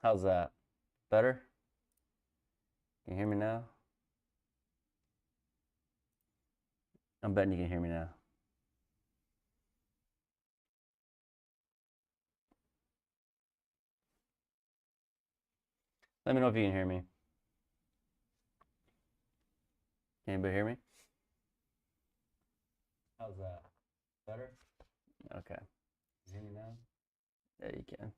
How's that? Better? Can you hear me now? I'm betting you can hear me now. Let me know if you can hear me. Can anybody hear me? How's that? Better? Okay. Can you hear me now? Yeah, you can.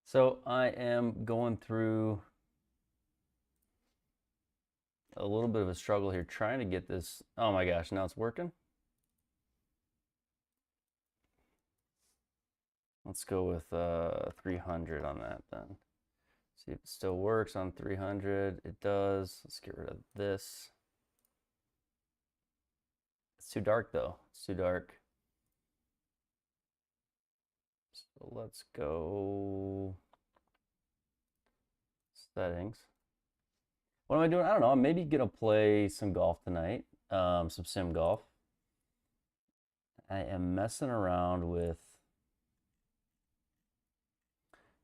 So I am going through a little bit of a struggle here trying to get this. Oh my gosh, now it's working. Let's go with 300 on that then. See if it still works on 300. It does. Let's get rid of this. It's too dark though. It's too dark. So let's go settings. What am I doing? I don't know. I'm maybe gonna play some golf tonight. Some sim golf. I am messing around with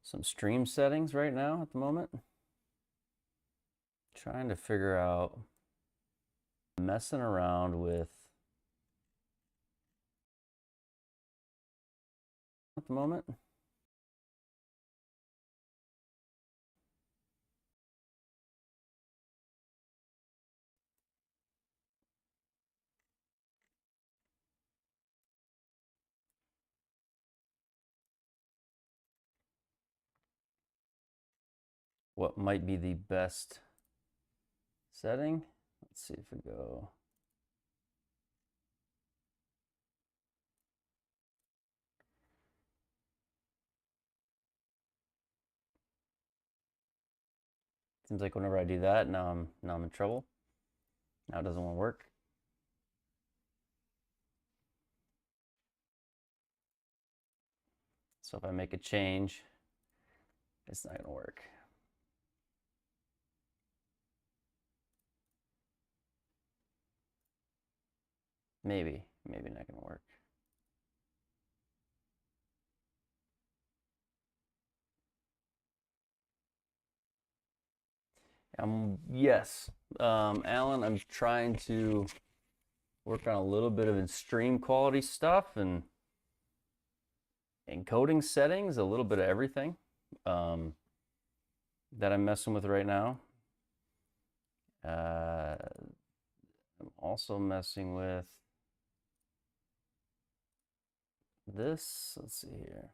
some stream settings right now at the moment. Trying to figure out, messing around with at the moment. What might be the best setting? Let's see if we go. Seems like whenever I do that, now I'm in trouble. Now it doesn't want to work. So if I make a change, it's not gonna work. Maybe not gonna work. Yes, Alan, I'm trying to work on a little bit of stream quality stuff and encoding settings, a little bit of everything that I'm messing with right now. I'm also messing with this. Let's see here.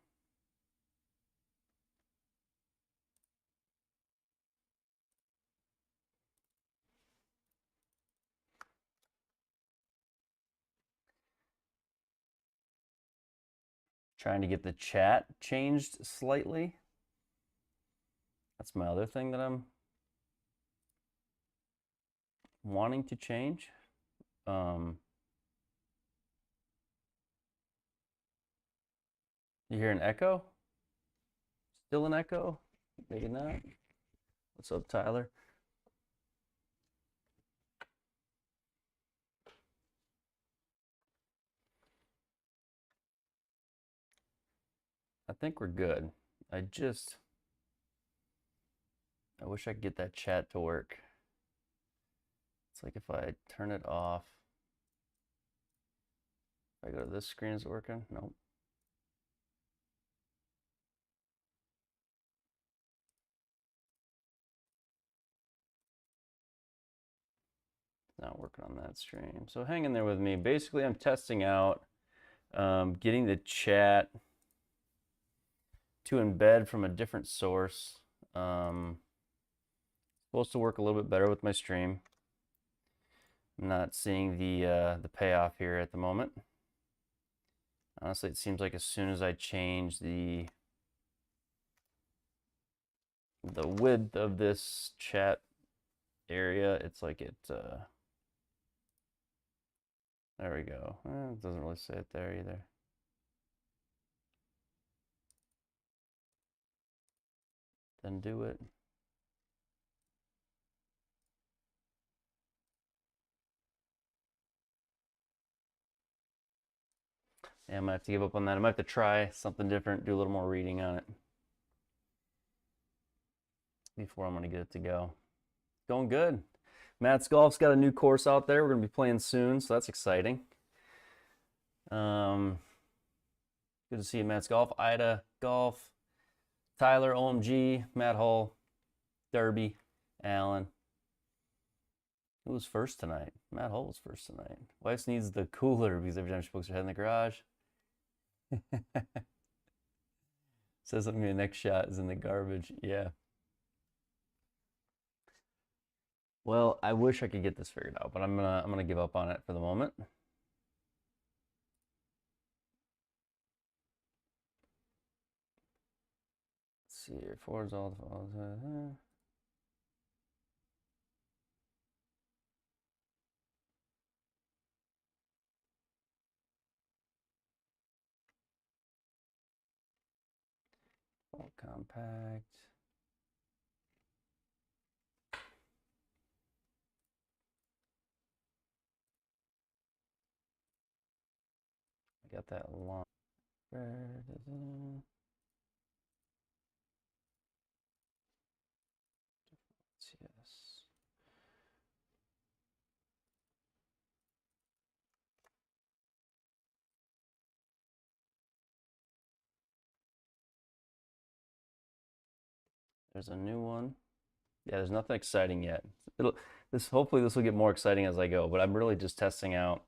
Trying to get the chat changed slightly. That's my other thing that I'm wanting to change. You hear an echo? Still an echo? Maybe not. What's up, Tyler? I think we're good. I wish I could get that chat to work. It's like if I turn it off, if I go to this screen, is it working? Nope. Not working on that stream. So hang in there with me. Basically, I'm testing out getting the chat to embed from a different source. Supposed to work a little bit better with my stream. I'm not seeing the payoff here at the moment. Honestly, it seems like as soon as I change the width of this chat area, it's like it there we go. It doesn't really say it there either. Then do it. Yeah, I might have to give up on that. I might have to try something different, do a little more reading on it before I'm going to get it to go. Going good. Matt's Golf's got a new course out there. We're going to be playing soon, so that's exciting. Good to see you, Matt's Golf. Ida Golf, Tyler, OMG, Matt Hull, Derby, Allen. Who was first tonight? Matt Hull was first tonight. Wife needs the cooler because every time she pokes her head in the garage. Says something, the next shot is in the garbage. Yeah. Well, I wish I could get this figured out, but I'm gonna give up on it for the moment. Let's see here. Forwards all the all compact. I got that long. Yes. There's a new one. Yeah, there's nothing exciting yet. Hopefully this will get more exciting as I go, but I'm really just testing out,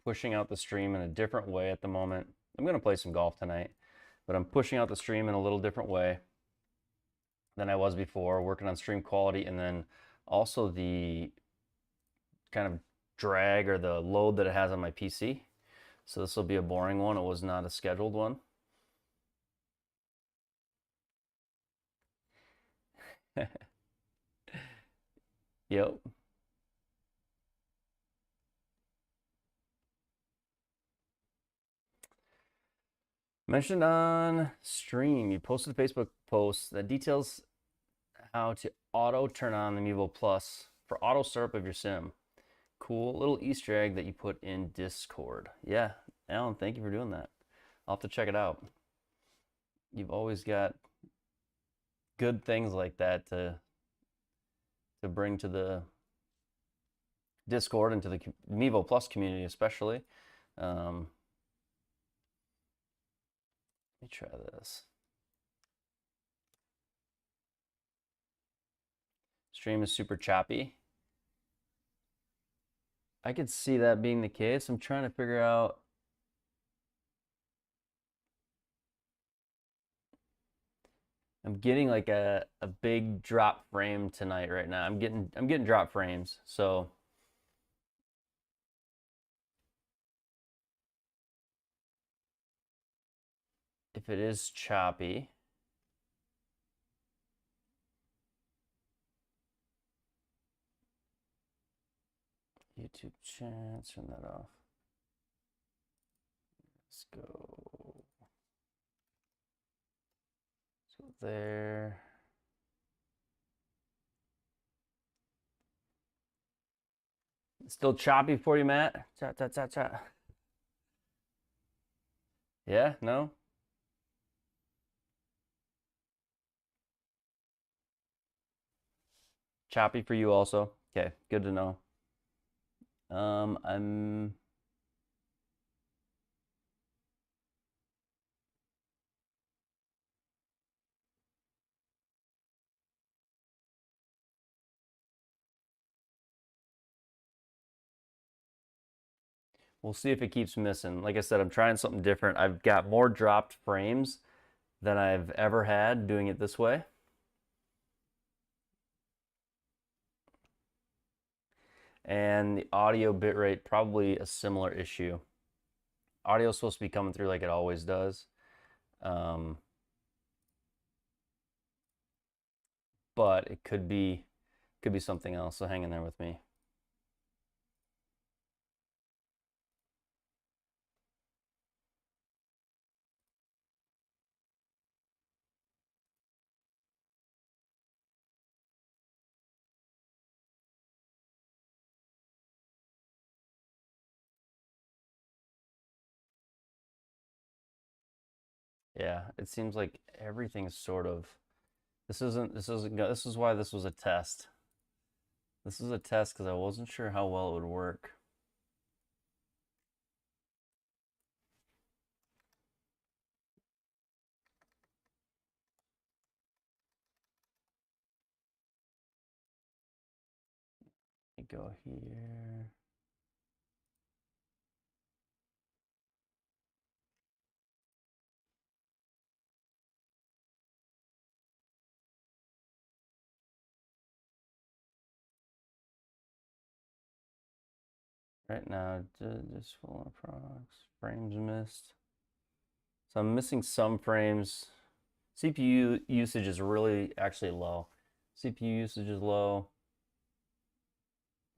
pushing out the stream in a different way at the moment. I'm gonna play some golf tonight, but I'm pushing out the stream in a little different way than I was before, working on stream quality, and then also the kind of drag or the load that it has on my PC. So this will be a boring one. It was not a scheduled one. Yep. Mentioned on stream, you posted a Facebook post that details how to auto turn on the Mevo Plus for auto startup of your sim. Cool little Easter egg that you put in Discord. Yeah, Alan, thank you for doing that. I'll have to check it out. You've always got good things like that to bring to the Discord and to the Mevo Plus community especially. Let me try this. Stream is super choppy. I could see that being the case. I'm trying to figure out. I'm getting like a big drop frame tonight right now. I'm getting drop frames. So if it is choppy, YouTube chat, turn that off. Let's go. Let's go there. Still choppy for you, Matt? Chat, chat, chat, chat. Yeah, no? Choppy for you also? Okay, good to know. I'm we'll see if it keeps missing. Like I said, I'm trying something different. I've got more dropped frames than I've ever had doing it this way. And the audio bitrate, probably a similar issue. Audio is supposed to be coming through like it always does. But it could be something else, so hang in there with me. Yeah, it seems like everything's sort of. This is why this was a test. This is a test because I wasn't sure how well it would work. Let me go here. Right now, just full of products. Frames missed. So I'm missing some frames. CPU usage is really actually low. CPU usage is low.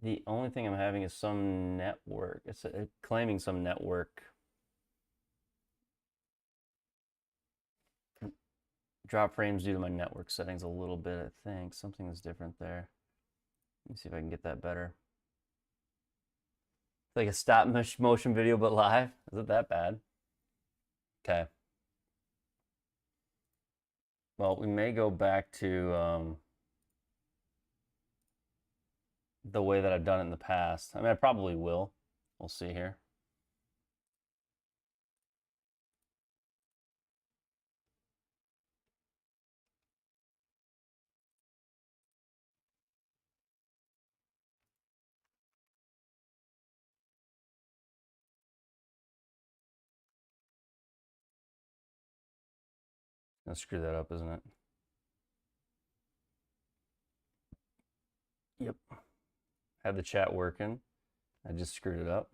The only thing I'm having is some network. It's claiming some network. Drop frames due to my network settings a little bit, I think. Something is different there. Let me see if I can get that better. It's like a stop motion video, but live. Is it that bad? Okay. Well, we may go back to the way that I've done it in the past. I mean, I probably will. We'll see here. Gonna screw that up, isn't it? Yep. Had the chat working. I just screwed it up.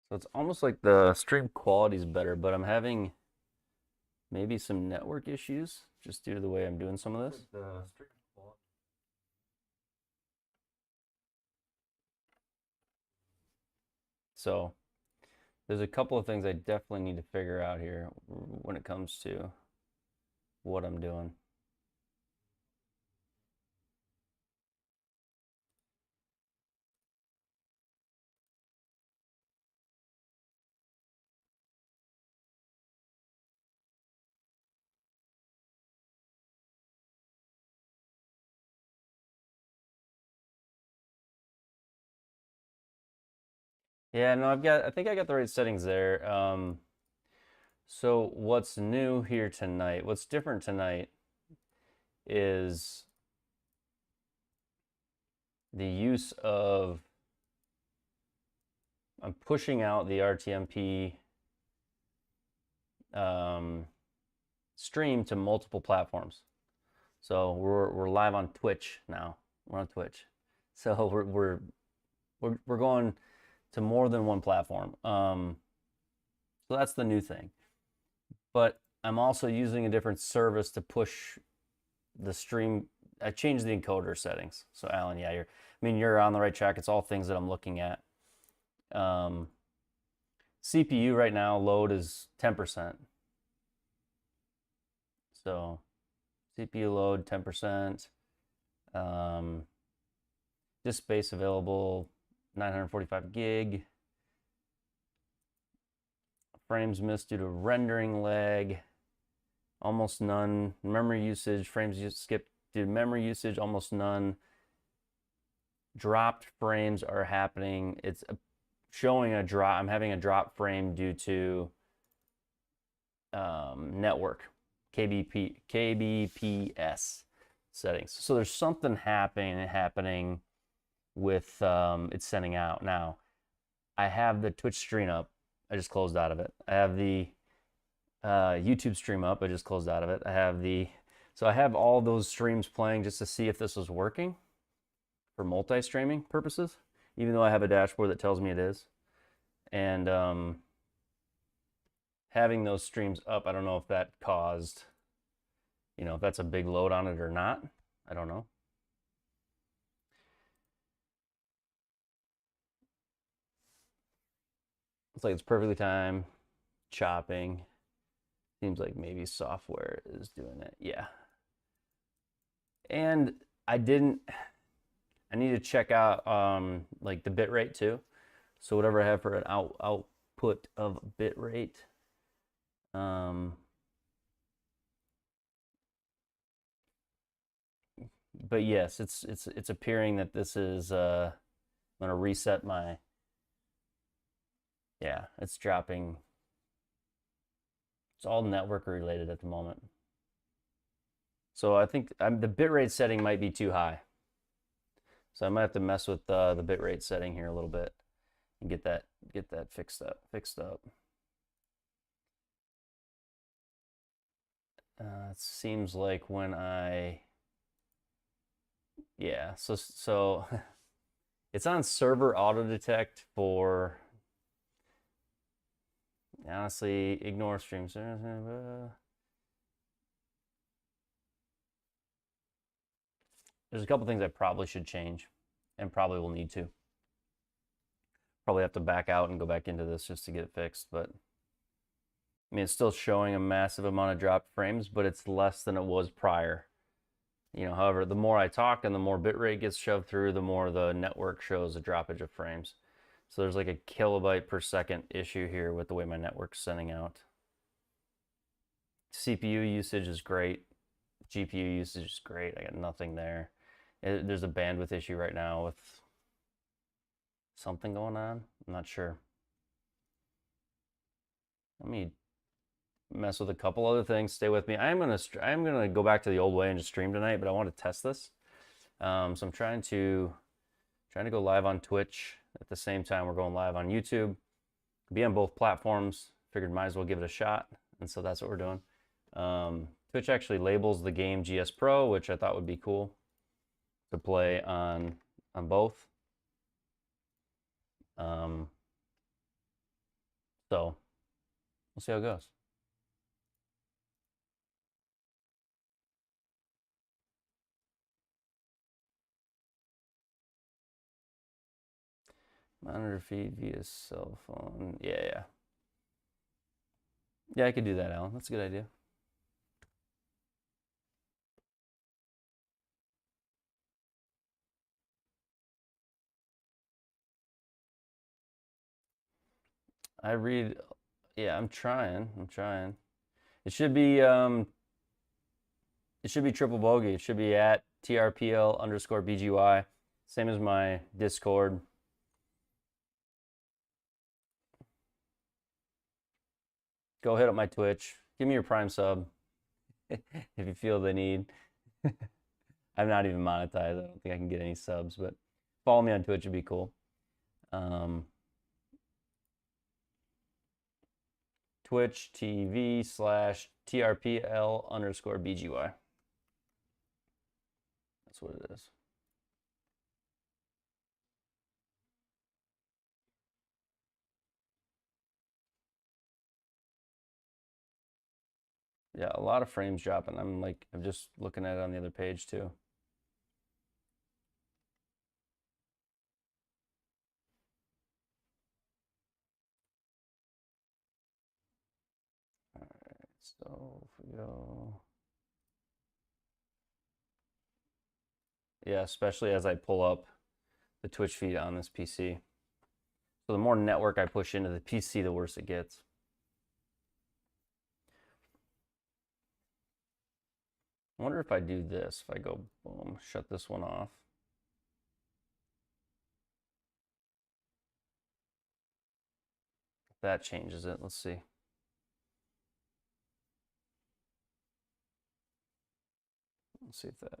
So it's almost like the stream quality is better, but I'm having maybe some network issues just due to the way I'm doing some of this. So there's a couple of things I definitely need to figure out here when it comes to what I'm doing. Yeah, no, I think I got the right settings there. So what's new here tonight? What's different tonight is the use of, I'm pushing out the RTMP stream to multiple platforms. So we're live on Twitch now. We're on Twitch, so we're going to more than one platform. So that's the new thing. But I'm also using a different service to push the stream. I changed the encoder settings. So Alan, yeah, you're on the right track. It's all things that I'm looking at. CPU right now load is 10%. So CPU load 10%. Disk space available 945 gig. Frames missed due to rendering lag, almost none. Memory usage, frames skipped due to memory usage, almost none. Dropped frames are happening. It's showing a drop. I'm having a drop frame due to network, KBPS settings. So there's something happening with it's sending out. Now, I have the Twitch stream up. I just closed out of it. I have the YouTube stream up. I just closed out of it. So I have all those streams playing just to see if this was working for multi-streaming purposes, even though I have a dashboard that tells me it is. And having those streams up, I don't know if that caused, if that's a big load on it or not. I don't know. It's like it's perfectly timed, chopping. Seems like maybe software is doing it. Yeah. And I need to check out like the bit rate too. So whatever I have for an output of bit rate. But yes, it's appearing that this is I'm gonna reset my, yeah, it's dropping. It's all network related at the moment. So I think the bitrate setting might be too high. So I might have to mess with the bitrate setting here a little bit and get that fixed up. It seems like when yeah, so it's on server auto detect for, honestly, ignore streams. There's a couple things I probably should change and probably will need to. Probably have to back out and go back into this just to get it fixed, but I mean, it's still showing a massive amount of dropped frames, but it's less than it was prior. You know, however, the more I talk and the more bitrate gets shoved through, the more the network shows a droppage of frames. So there's like a kilobyte per second issue here with the way my network's sending out. CPU usage is great. GPU usage is great. I got nothing there. There's a bandwidth issue right now with something going on. I'm not sure. Let me mess with a couple other things. Stay with me. I'm gonna go back to the old way and just stream tonight, but I want to test this. So I'm trying to go live on Twitch at the same time we're going live on YouTube. Be on both platforms. Figured might as well give it a shot, and so that's what we're doing. Twitch actually labels the game GSPro, which I thought would be cool to play on both. So we'll see how it goes. Monitor feed via cell phone. Yeah. Yeah, I could do that, Alan. That's a good idea. I read, yeah, I'm trying. It should be triple bogey. It should be at TRPL_BGY. Same as my Discord. Go hit up my Twitch. Give me your Prime sub if you feel the need. I'm not even monetized. I don't think I can get any subs, but follow me on Twitch would be cool. Twitch TV/TRPL_BGY. That's what it is. Yeah, a lot of frames dropping. I'm just looking at it on the other page too. All right, so if we go, yeah, especially as I pull up the Twitch feed on this PC. So the more network I push into the PC, the worse it gets. I wonder if I do this, if I go, boom, shut this one off. That changes it. Let's see. Let's see if that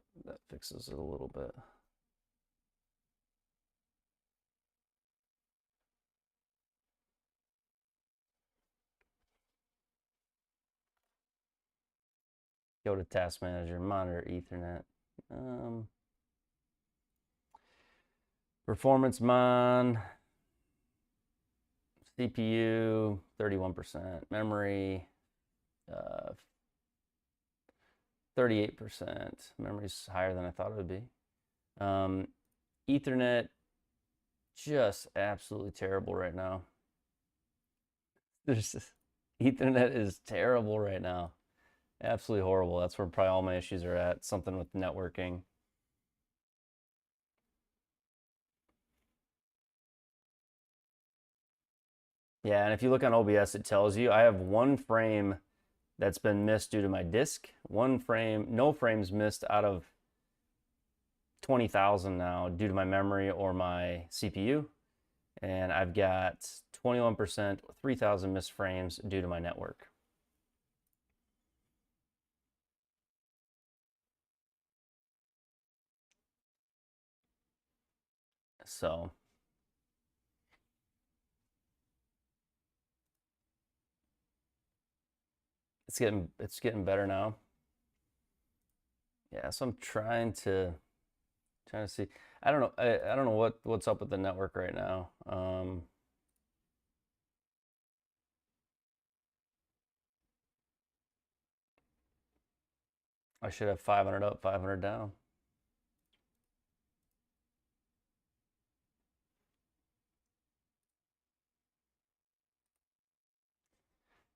fixes it a little bit. Go to Task Manager, Monitor Ethernet. Performance mon. CPU 31%. Memory 38%. Memory's higher than I thought it would be. Ethernet just absolutely terrible right now. There's just, Ethernet is terrible right now. Absolutely horrible. That's where probably all my issues are at. Something with networking. Yeah, and if you look on OBS, it tells you I have one frame that's been missed due to my disk. One frame, no frames missed out of 20,000 now due to my memory or my CPU. And I've got 21%, 3,000 missed frames due to my network. So it's getting better now. Yeah, so I'm trying to see. I don't know. I don't know what's up with the network right now. I should have 500 up, 500 down.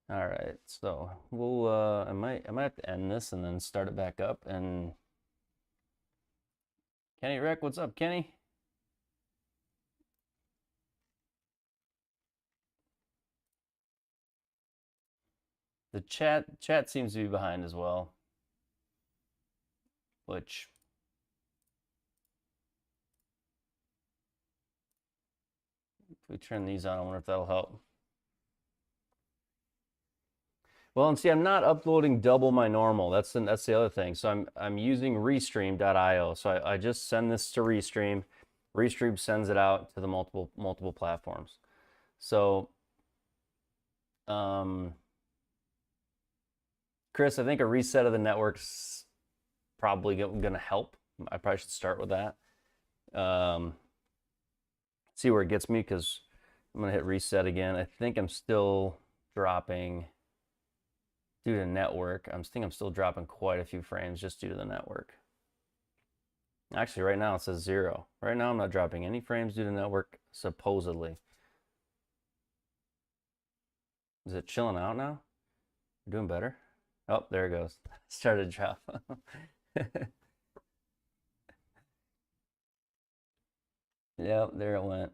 All right, so we'll I might have to end this and then start it back up. And Kenny Rick, what's up, Kenny? The chat seems to be behind as well, which if we turn these on, I wonder if that'll help. Well, and see, I'm not uploading double my normal. That's the other thing. So I'm using Restream.io. So I just send this to Restream. Restream sends it out to the multiple platforms. So, Chris, I think a reset of the network's probably going to help. I probably should start with that. See where it gets me, because I'm going to hit reset again. I think I'm still dropping due to network. I think I'm still dropping quite a few frames just due to the network. Actually, right now it says 0. Right now I'm not dropping any frames due to network, supposedly. Is it chilling out now? We're doing better? Oh, there it goes. Started to drop. Yep, there it went.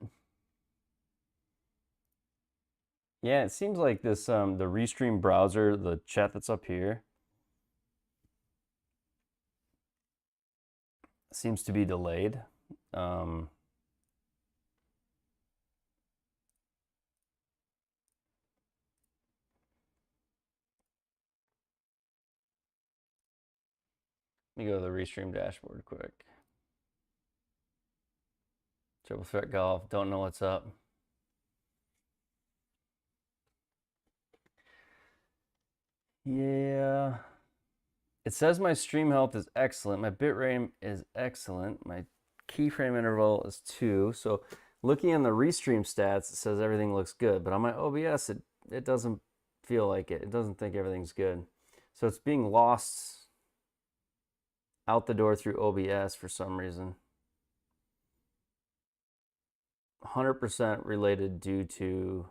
Yeah, it seems like this the Restream browser, the chat that's up here, seems to be delayed. Let me go to the Restream dashboard quick. Triple Threat Golf, don't know what's up. Yeah. It says my stream health is excellent. My bitrate is excellent. My keyframe interval is 2. So looking in the Restream stats, it says everything looks good. But on my OBS, it doesn't feel like it. It doesn't think everything's good. So it's being lost out the door through OBS for some reason. 100% related due to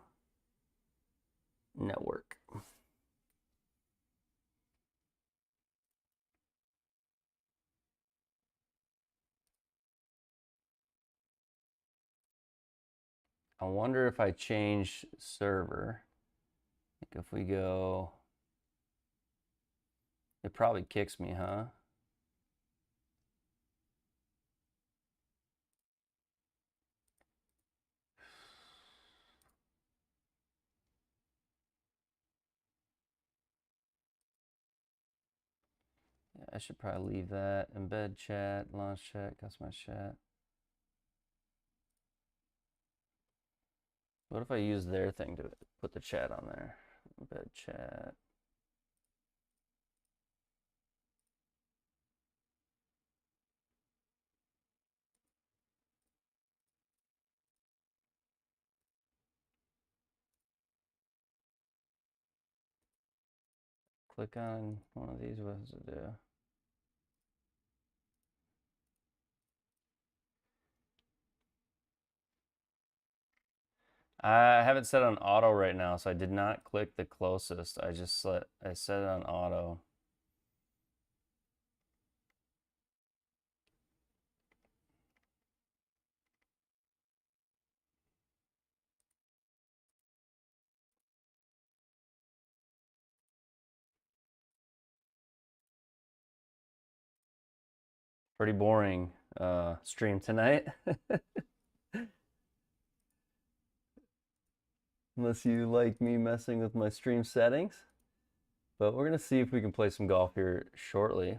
network. I wonder if I change server, like if we go, it probably kicks me, huh? Yeah, I should probably leave that. Embed chat, launch chat, customize chat. What if I use their thing to put the chat on there? Embed chat. Click on one of these. What does it do? I have it set on auto right now, so I did not click the closest. I set it on auto. Pretty boring stream tonight. Unless you like me messing with my stream settings. But we're going to see if we can play some golf here shortly.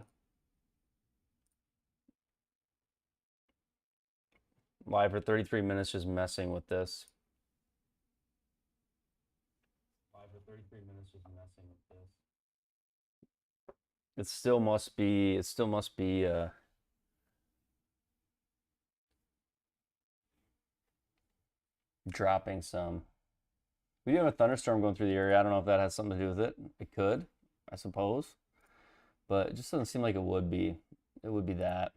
Live for 33 minutes just messing with this. Live for 33 minutes just messing with this. It still must be dropping some. We do have a thunderstorm going through the area. I don't know if that has something to do with it. It could, I suppose. But it just doesn't seem like it would be. It would be that.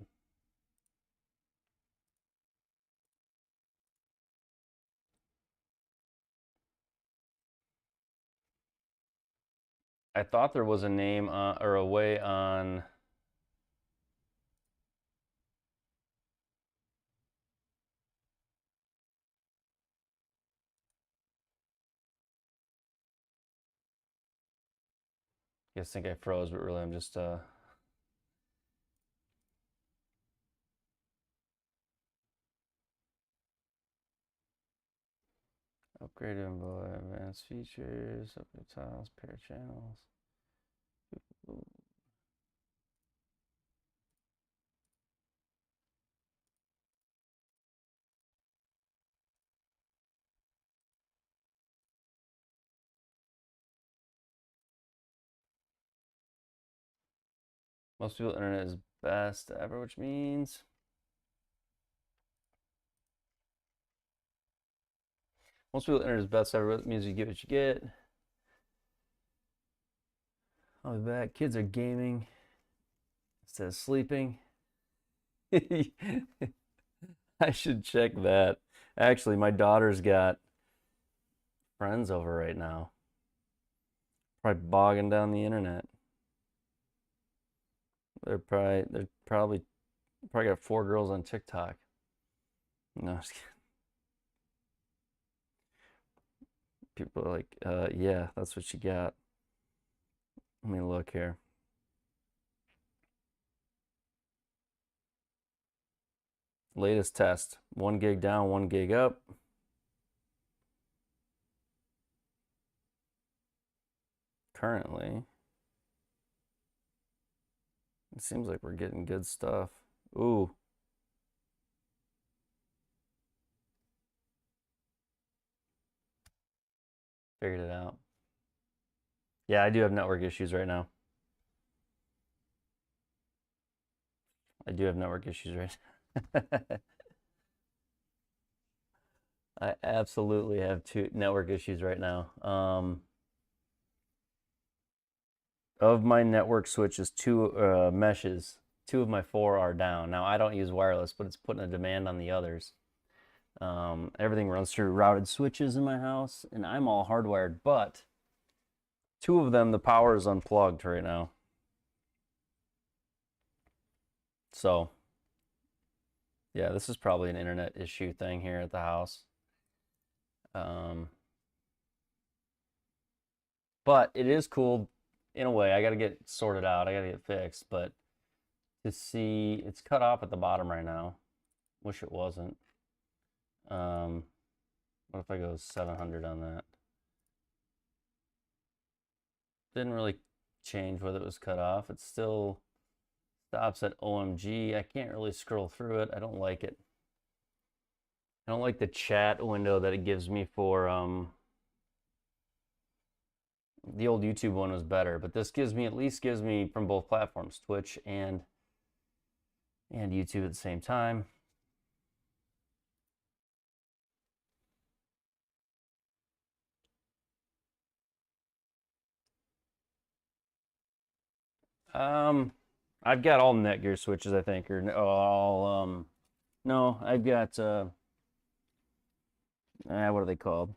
I thought there was a name or a way on. I guess think I froze, but really I'm just upgraded and advanced features, upgrade tiles, pair channels. Most people's internet is best ever, which means most people's internet is best ever, which means you get what you get. I'll be back. Kids are gaming instead of sleeping. I should check that. Actually, my daughter's got friends over right now. Probably bogging down the internet. They're probably got 4 girls on TikTok. No, I'm just kidding. People are like, yeah, that's what you got. Let me look here. Latest test, 1 gig down, 1 gig up. Currently, it seems like we're getting good stuff. Ooh. Figured it out. Yeah, I do have network issues right now. I do have network issues right now. I absolutely have 2 network issues right now. Of my network switches, 2 meshes, 2 of my 4 are down. Now, I don't use wireless, but it's putting a demand on the others. Everything runs through routed switches in my house, and I'm all hardwired, but 2 of them, the power is unplugged right now. So, yeah, this is probably an internet issue thing here at the house. But it is cool in a way. I got to get sorted out. I got to get fixed, but to see it's cut off at the bottom right now. Wish it wasn't. What if I go 700 on that? Didn't really change whether it was cut off. It still stops at OMG. I can't really scroll through it. I don't like it. I don't like the chat window that it gives me for the old YouTube one was better, but this at least gives me from both platforms, Twitch and YouTube at the same time. I've got all Netgear switches, I think, or all no, I've got what are they called?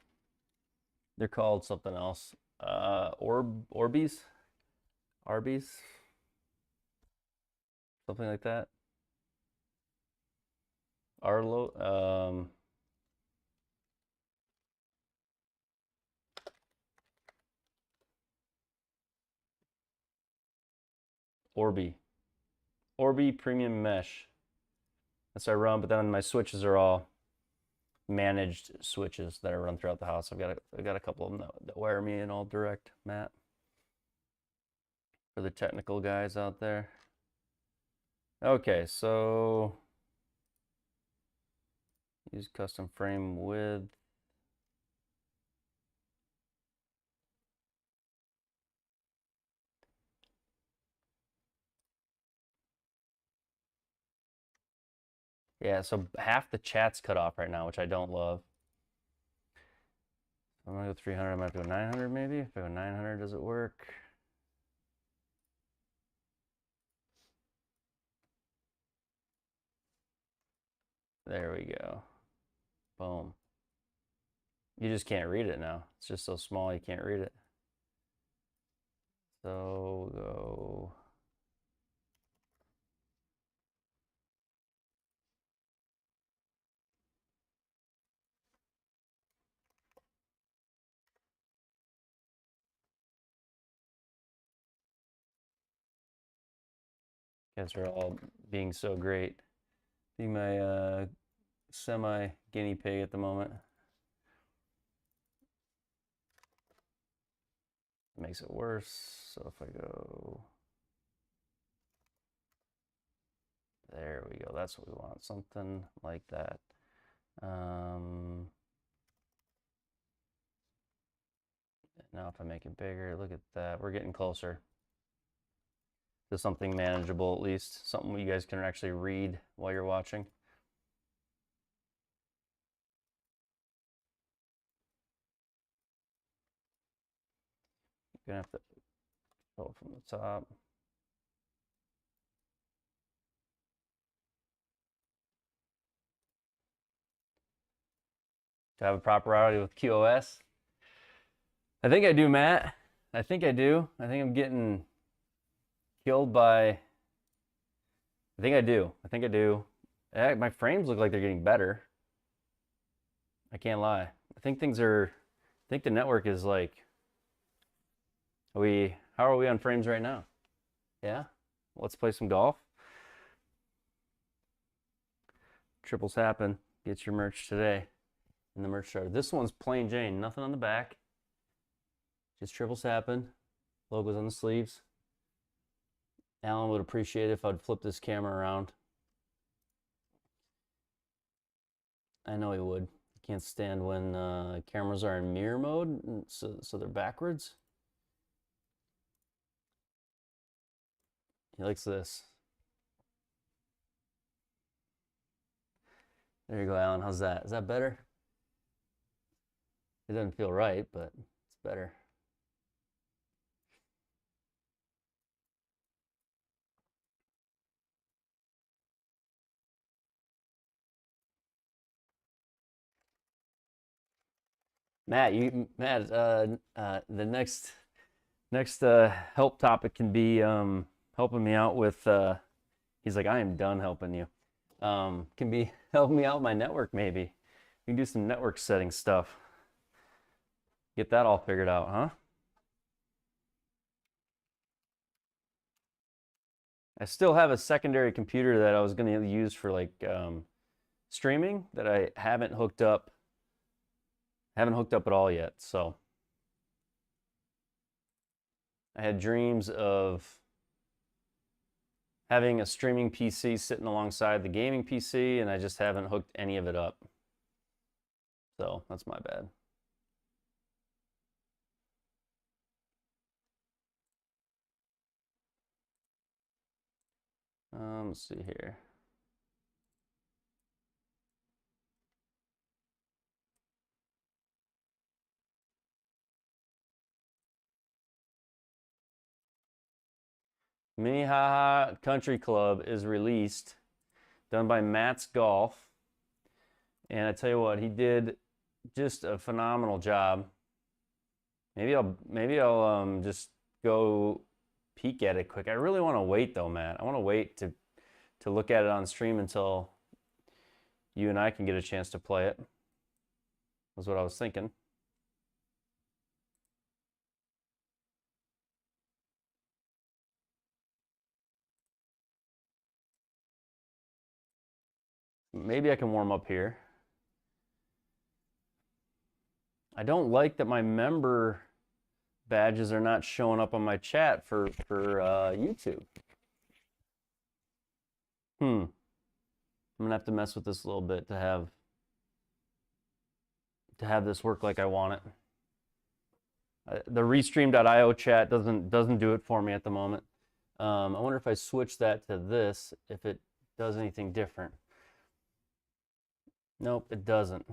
They're called something else. Orbeez? Arby's? Something like that. Arlo, Orbi. Orbi Premium Mesh. That's what I run, but then my switches are all managed switches that I run throughout the house. I've got a couple of them that wire me in all direct, Matt. For the technical guys out there. Okay, so use custom frame width. Yeah, so half the chat's cut off right now, which I don't love. I'm gonna go 300. I might go 900 maybe. If I go 900, does it work? There we go. Boom. You just can't read it now. It's just so small you can't read it. So we'll go. Guys are all being so great. Being my semi guinea pig at the moment. It makes it worse. So if I go, there we go. That's what we want. Something like that. Now if I make it bigger, look at that. We're getting closer to something manageable, at least. Something you guys can actually read while you're watching. You're gonna have to pull from the top. To have a proper audio with QoS? I think I do, Matt. I think I do. I think I'm getting killed by. I think I do. I think I do. My frames look like they're getting better. I can't lie. I think things are. I think the network is like. How are we on frames right now? Yeah? Let's play some golf. Triples happen. Get your merch today in the merch store. This one's plain Jane. Nothing on the back. Just triples happen. Logos on the sleeves. Alan would appreciate it if I'd flip this camera around. I know he would. He can't stand when cameras are in mirror mode, so they're backwards. He likes this. There you go, Alan. How's that? Is that better? It doesn't feel right, but it's better. Matt, the next help topic can be helping me out with. He's like, I am done helping you. Can be helping me out with my network maybe. We can do some network setting stuff. Get that all figured out, huh? I still have a secondary computer that I was going to use for like streaming that I haven't hooked up. Haven't hooked up at all yet. So I had dreams of having a streaming PC sitting alongside the gaming PC, and I just haven't hooked any of it up. So that's my bad. Let's see here. Minnehaha Country Club is released, done by Matt's Golf. And I tell you what, he did just a phenomenal job. Maybe I'll just go peek at it quick. I really want to wait though, Matt. I want to wait to look at it on stream until you and I can get a chance to play it. Was what I was thinking. Maybe I can warm up here. I don't like that my member badges are not showing up on my chat for YouTube. I'm gonna have to mess with this a little bit to have this work like I want it. The restream.io chat doesn't do it for me at the moment. I wonder if I switch that to this, if it does anything different. Nope, it doesn't.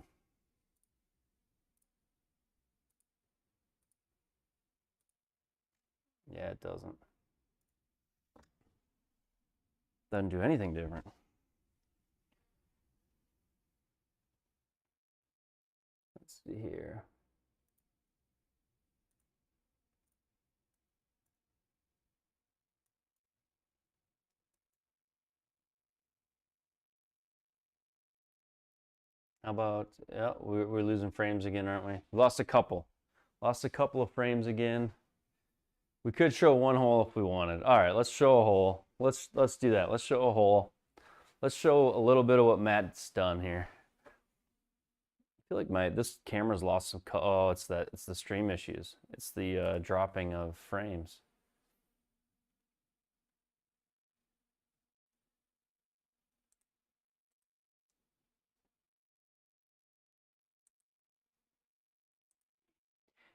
Yeah, it doesn't. Doesn't do anything different. Let's see here. How about, yeah, we're losing frames again, aren't we? Lost a couple of frames again. We could show one hole if we wanted. All right, let's show a hole. Let's do that. Let's show a hole. Let's show a little bit of what Matt's done here. I feel like this camera's lost some. Oh, it's the stream issues. It's the dropping of frames.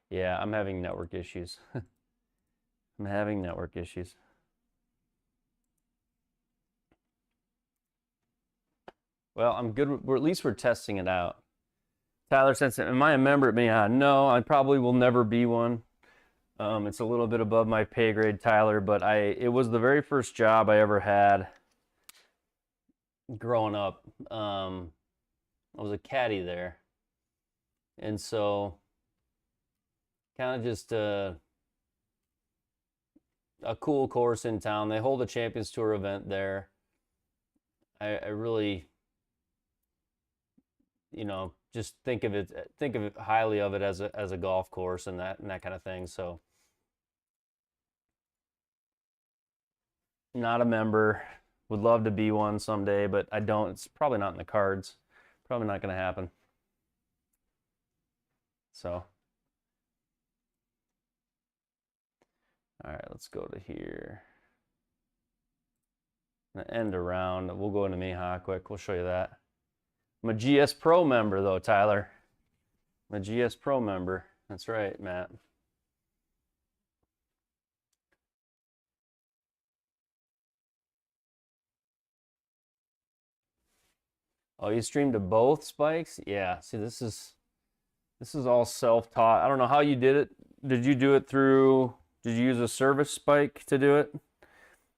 Yeah, I'm having network issues. I'm having network issues. Well, I'm good. At least we're testing it out. Tyler says, am I a member at Minnehaha? No, I probably will never be one. It's a little bit above my pay grade, Tyler, but it was the very first job I ever had growing up. I was a caddy there. And so kind of just a cool course in town. They hold a Champions Tour event there. I really, just think of it highly of it as a golf course and that kind of thing. So not a member, would love to be one someday, but I don't. It's probably not in the cards. Probably not going to happen. So all right, let's go to here. End around. We'll go into Minnehaha quick. We'll show you that. I'm a GSPro member though, Tyler. I'm a GSPro member. That's right, Matt. Oh, you streamed to both spikes? Yeah. See, this is all self-taught. I don't know how you did it. Did you do it through? Did you use a service spike to do it,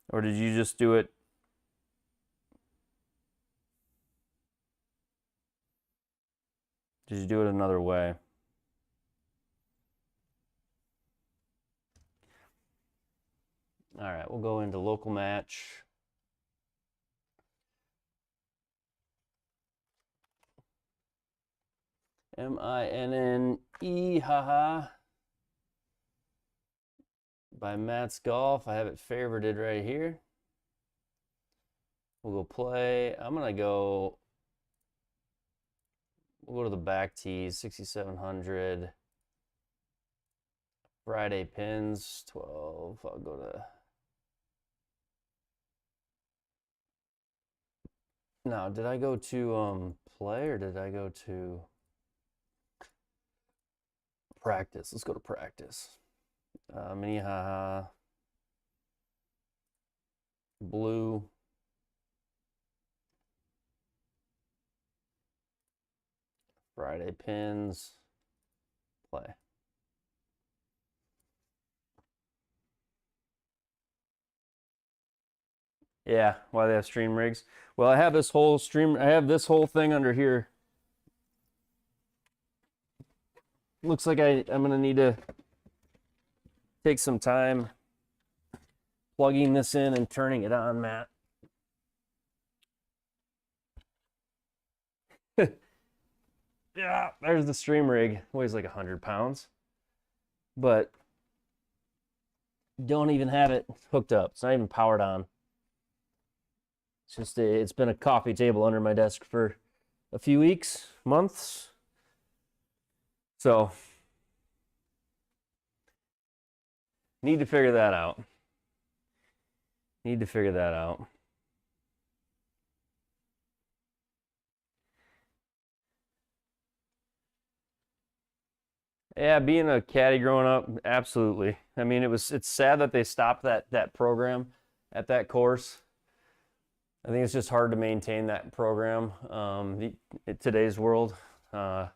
or did you just do it? Did you do it another way? All right, we'll go into local match. MINNE, haha. By Matt's Golf. I have it favorited right here. We'll go play. We'll go to the back tees, 6,700. Friday pins, 12. I'll go to. Now, did I go to play or did I go to practice? Let's go to practice. Minnehaha. Blue. Friday pins. Play. Yeah, why they have stream rigs. Well, I have this whole thing under here. Looks like I'm gonna need to take some time plugging this in and turning it on, Matt. Yeah, there's the stream rig. Weighs like 100 pounds. But don't even have it hooked up. It's not even powered on. It's just it's been a coffee table under my desk for a few weeks, months. So need to figure that out. Need to figure that out. Yeah, being a caddy growing up, absolutely. I mean, it's sad that they stopped that program at that course. I think it's just hard to maintain that program in today's world. You know,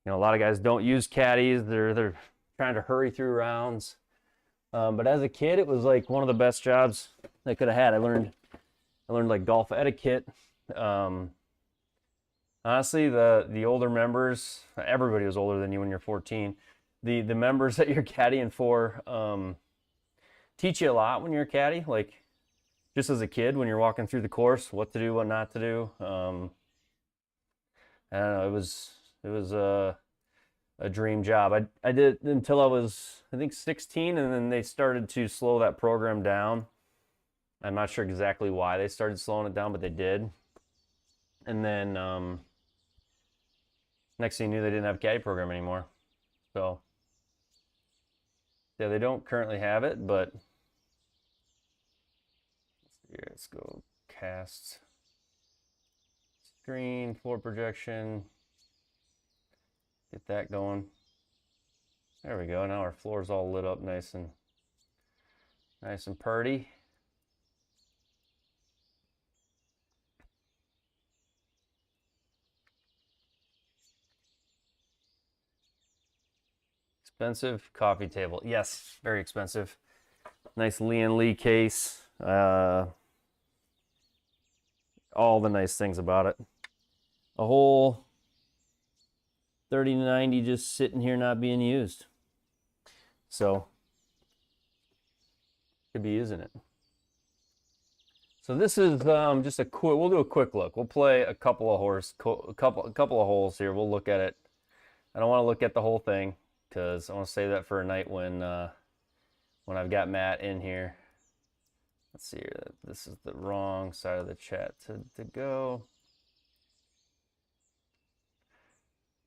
a lot of guys don't use caddies. They're trying to hurry through rounds. But as a kid, it was like one of the best jobs I could have had. I learned like golf etiquette. Honestly, the older members, everybody was older than you when you're 14. The members that you're caddying for teach you a lot when you're a caddy. Like just as a kid, when you're walking through the course, what to do, what not to do. I don't know. It was a dream job. I did it until I was, I think, 16, and then they started to slow that program down. I'm not sure exactly why they started slowing it down, but they did. And then next thing you knew, they didn't have a caddy program anymore. So yeah, they don't currently have it, but let's go cast screen, floor projection, get that going. There we go. Now our floor's all lit up nice and purty. Expensive coffee table. Yes, very expensive. Nice Lee case. All the nice things about it. A whole 3090 just sitting here not being used. So could be using it. So this is just a quick. We'll do a quick look. We'll play a couple of holes here. We'll look at it. I don't want to look at the whole thing because I want to save that for a night when I've got Matt in here. Let's see here. This is the wrong side of the chat to go.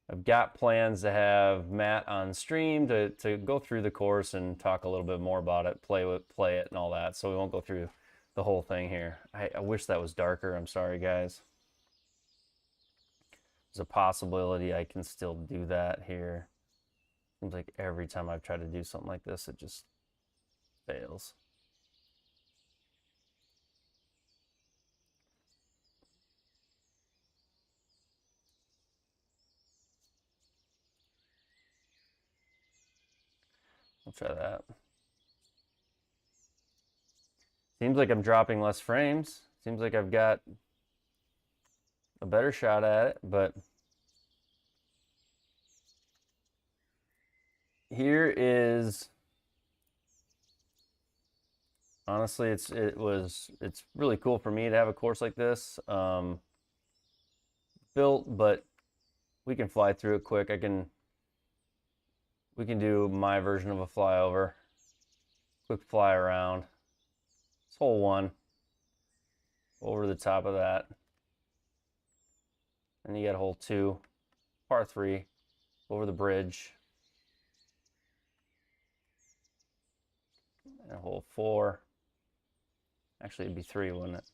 I've got plans to have Matt on stream to go through the course and talk a little bit more about it, play it and all that. So we won't go through the whole thing here. I wish that was darker. I'm sorry, guys. There's a possibility I can still do that here. Seems like every time I've tried to do something like this, it just fails. We'll try that. Seems like I'm dropping less frames. Seems like I've got a better shot at it, but here is, honestly, it's really cool for me to have a course like this built, but we can fly through it quick. We can do my version of a flyover, quick fly around. It's hole 1, over the top of that. And you got hole 2, par 3, over the bridge. And hole 4. Actually, it'd be 3, wouldn't it?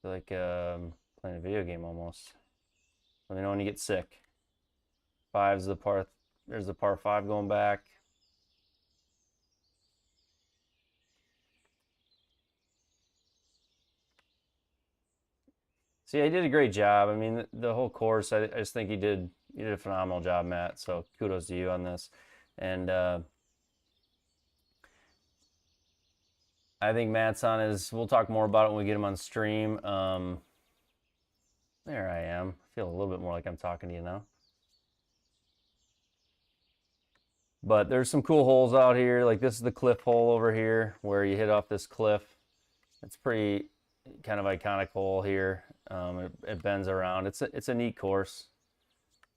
Like playing a video game almost. Let me know when you get sick. 5's the par. There's the par 5 going back. See, I did a great job. I mean, the whole course, I just think you did a phenomenal job, Matt. So kudos to you on this. And I think Matt's on his. We'll talk more about it when we get him on stream. There I am. I feel a little bit more like I'm talking to you now. But there's some cool holes out here. Like this is the cliff hole over here where you hit off this cliff. It's pretty kind of iconic hole here. It bends around. It's a neat course.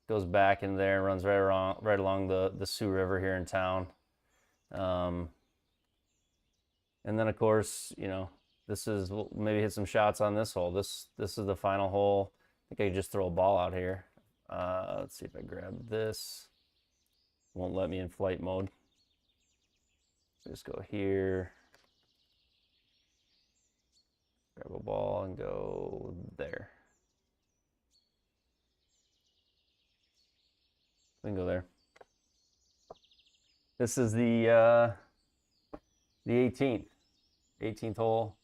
Goes back in there, runs right along the Sioux River here in town. And then of course, you know, this is, we'll maybe hit some shots on this hole. This is the final hole. I think I could just throw a ball out here. Let's see if I grab this. Won't let me in flight mode. Just go here. Grab a ball and go there. We can go there. This is the 18th hole.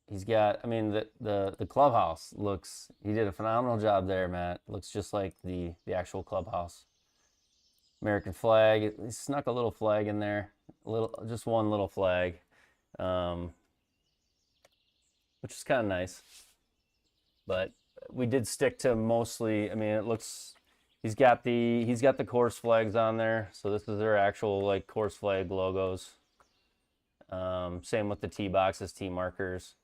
He's got, I mean, the clubhouse looks, he did a phenomenal job there, Matt. Looks just like the actual clubhouse. American flag. He snuck a little flag in there, just one little flag, which is kind of nice. But we did stick to mostly. I mean, it looks. He's got the course flags on there, so this is their actual like course flag logos. Same with the tee boxes, tee markers.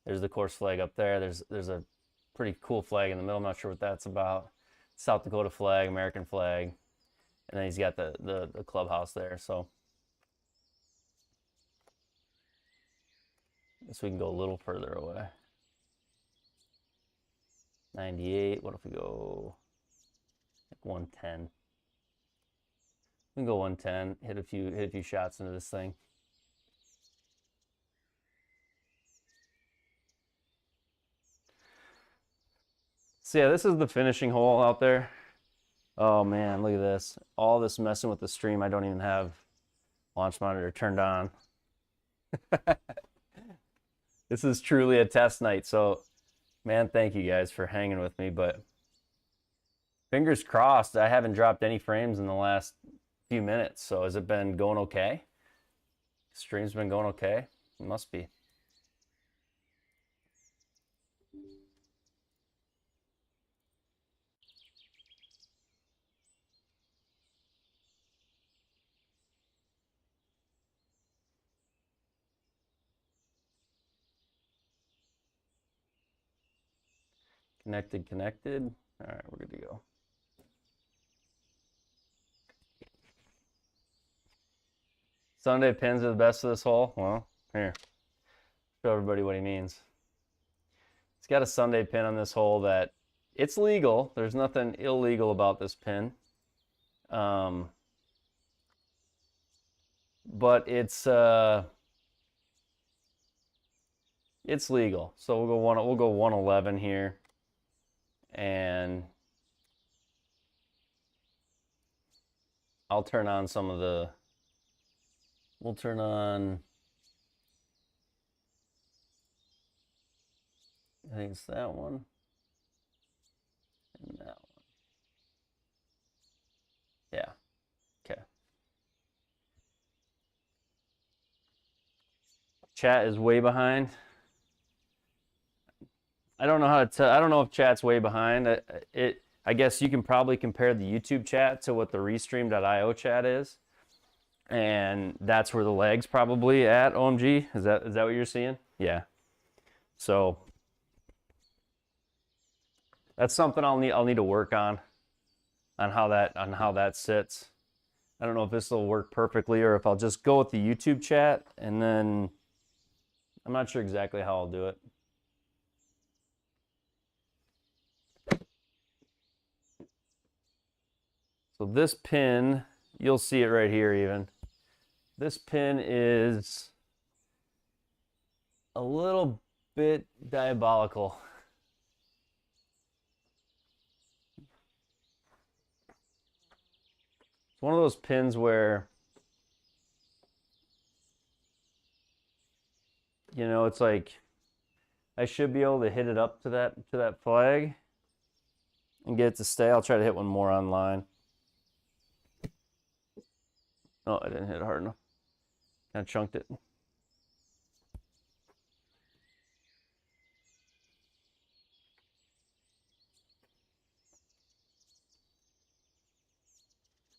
There's the course flag up there. There's a pretty cool flag in the middle. I'm not sure what that's about. South Dakota flag, American flag, and then he's got the clubhouse there. So I guess we can go a little further away. 98. What if we go like 110? We can go 110. Hit a few shots into this thing. So yeah, this is the finishing hole out there. Oh man, look at this. All this messing with the stream. I don't even have launch monitor turned on. This is truly a test night. So man, thank you guys for hanging with me, but fingers crossed. I haven't dropped any frames in the last few minutes. So has it been going okay? Stream's been going okay? It must be. Connected. All right, we're good to go. Sunday pins are the best of this hole. Well, here, show everybody what he means. It's got a Sunday pin on this hole that it's legal. There's nothing illegal about this pin. But it's legal. So we'll go 111 here. And I'll turn on some of the, we'll turn on, I think it's that one and that one. Yeah, okay. Chat is way behind. I don't know how to I don't know if chat's way behind. I guess you can probably compare the YouTube chat to what the restream.io chat is. And that's where the lag's probably at, OMG. Is that what you're seeing? Yeah. So that's something I'll need to work on how that sits. I don't know if this will work perfectly or if I'll just go with the YouTube chat and then I'm not sure exactly how I'll do it. So this pin, you'll see it right here even. This pin is a little bit diabolical. It's one of those pins where, you know, it's like I should be able to hit it up to that flag and get it to stay. I'll try to hit one more online. Oh, I didn't hit it hard enough. Kind of chunked it.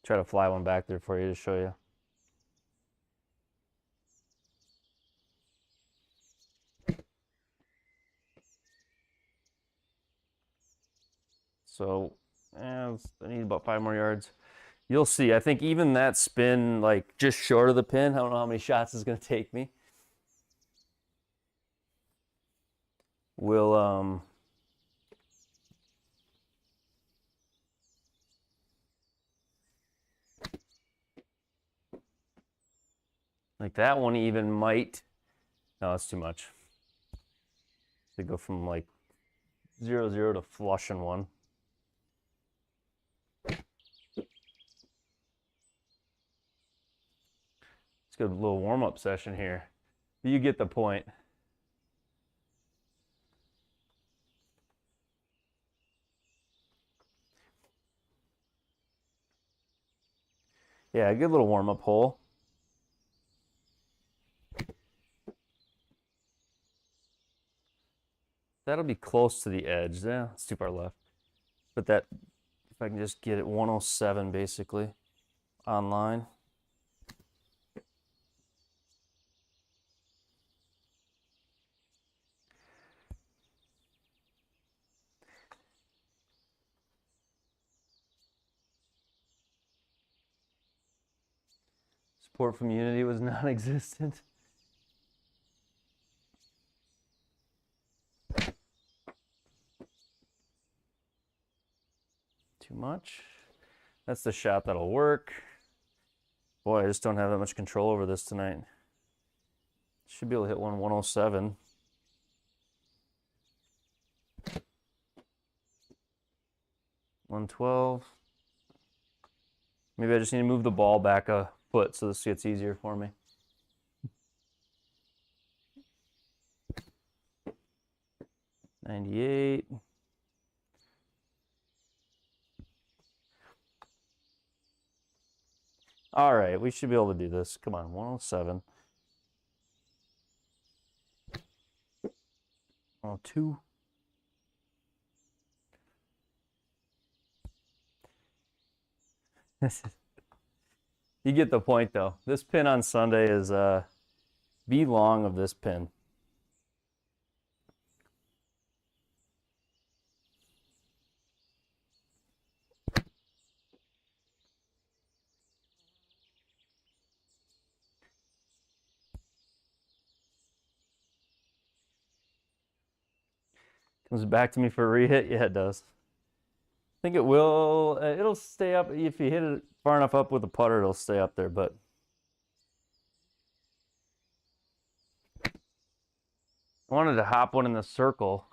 Try to fly one back there for you to show you. So, I need about 5 more yards. You'll see. I think even that spin, like just short of the pin, I don't know how many shots it's going to take me. Will like that one even might. No, that's too much. To go from like 0-0 to flushing one. Let's get a little warm-up session here. You get the point. Yeah, a good little warm-up hole. That'll be close to the edge. Yeah, it's too far left. But that, if I can just get it 107 basically online. Support from Unity was non-existent. Too much. That's the shot that'll work. Boy, I just don't have that much control over this tonight. Should be able to hit one 107. $112. Maybe I just need to move the ball back a foot so this gets easier for me. $98. All right, we should be able to do this. Come on, 107. 102. You get the point, though. This pin on Sunday is be long of this pin. Comes back to me for a rehit? Yeah, it does. I think it will. It'll stay up. If you hit it far enough up with the putter, it'll stay up there, but I wanted to hop one in the circle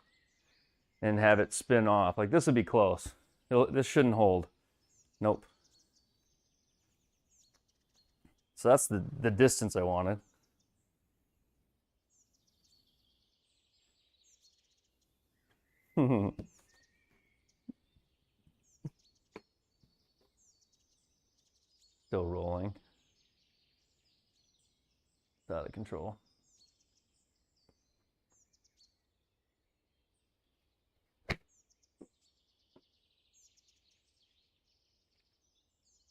and have it spin off. Like this would be close. This shouldn't hold. Nope. So that's the distance I wanted. Still rolling. It's out of control.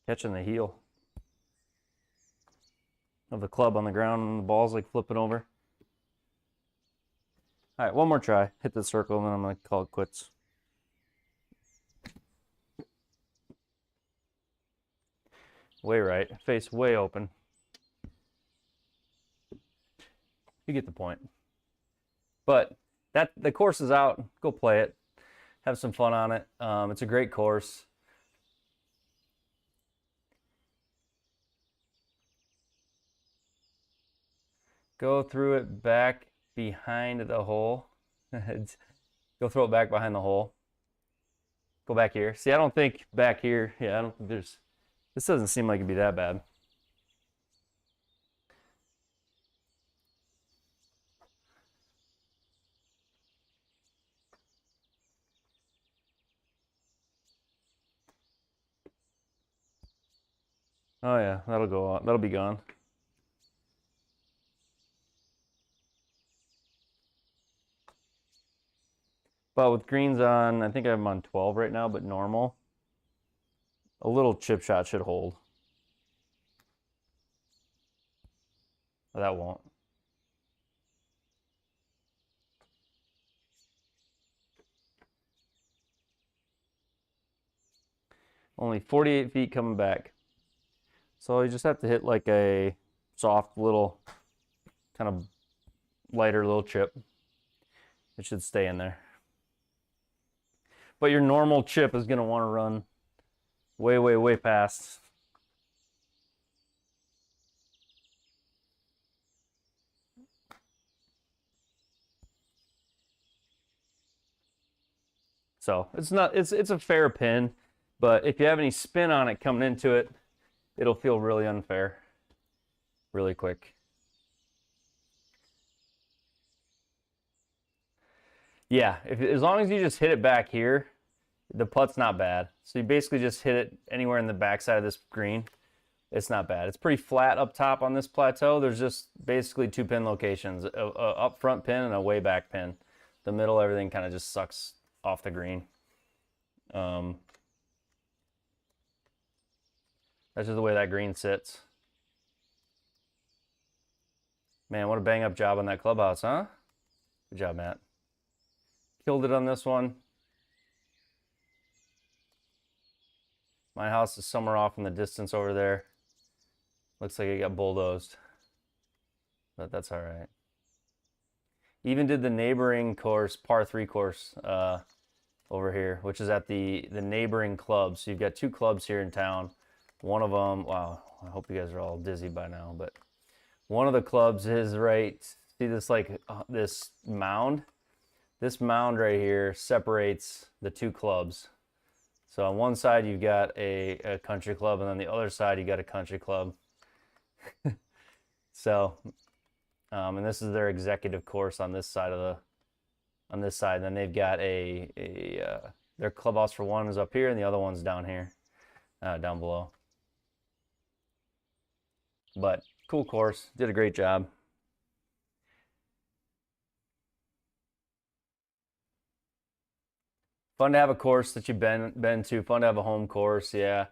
Catching the heel of the club on the ground and the ball's like flipping over. All right, one more try. Hit the circle and then I'm going to call it quits. Way right. Face way open. You get the point. But the course is out. Go play it. Have some fun on it. It's a great course. Go through it back behind the hole. Go throw it back behind the hole. Go back here. See, I don't think back here. Yeah, I don't think there's. This doesn't seem like it'd be that bad. Oh yeah, that'll go on. That'll be gone. But with greens on, I think I'm on 12 right now, but normal. A little chip shot should hold. But that won't. Only 48 feet coming back. So you just have to hit like a soft little, kind of lighter little chip. It should stay in there. But your normal chip is going to want to run way, way, way past. So it's a fair pin, but if you have any spin on it coming into it, it'll feel really unfair really quick. Yeah, as long as you just hit it back here, the putt's not bad. So you basically just hit it anywhere in the backside of this green. It's not bad. It's pretty flat up top on this plateau. There's just basically 2 pin locations, a up front pin and a way back pin. The middle, everything kind of just sucks off the green. That's just the way that green sits. Man, what a bang up job on that clubhouse, huh? Good job, Matt. Killed it on this one. My house is somewhere off in the distance over there. Looks like it got bulldozed, but that's all right. Even did the neighboring course, par 3 course, over here, which is at the neighboring clubs. So you've got 2 clubs here in town. One of them, wow, I hope you guys are all dizzy by now, but one of the clubs is right, see this like this mound? This mound right here separates the 2 clubs. So on one side you've got a country club, and on the other side you got a country club. So, and this is their executive course on this side of the, on this side. And then they've got their clubhouse for one is up here, and the other one's down here, down below. But cool course, did a great job. Fun to have a course that you've been to. Fun to have a home course, yeah.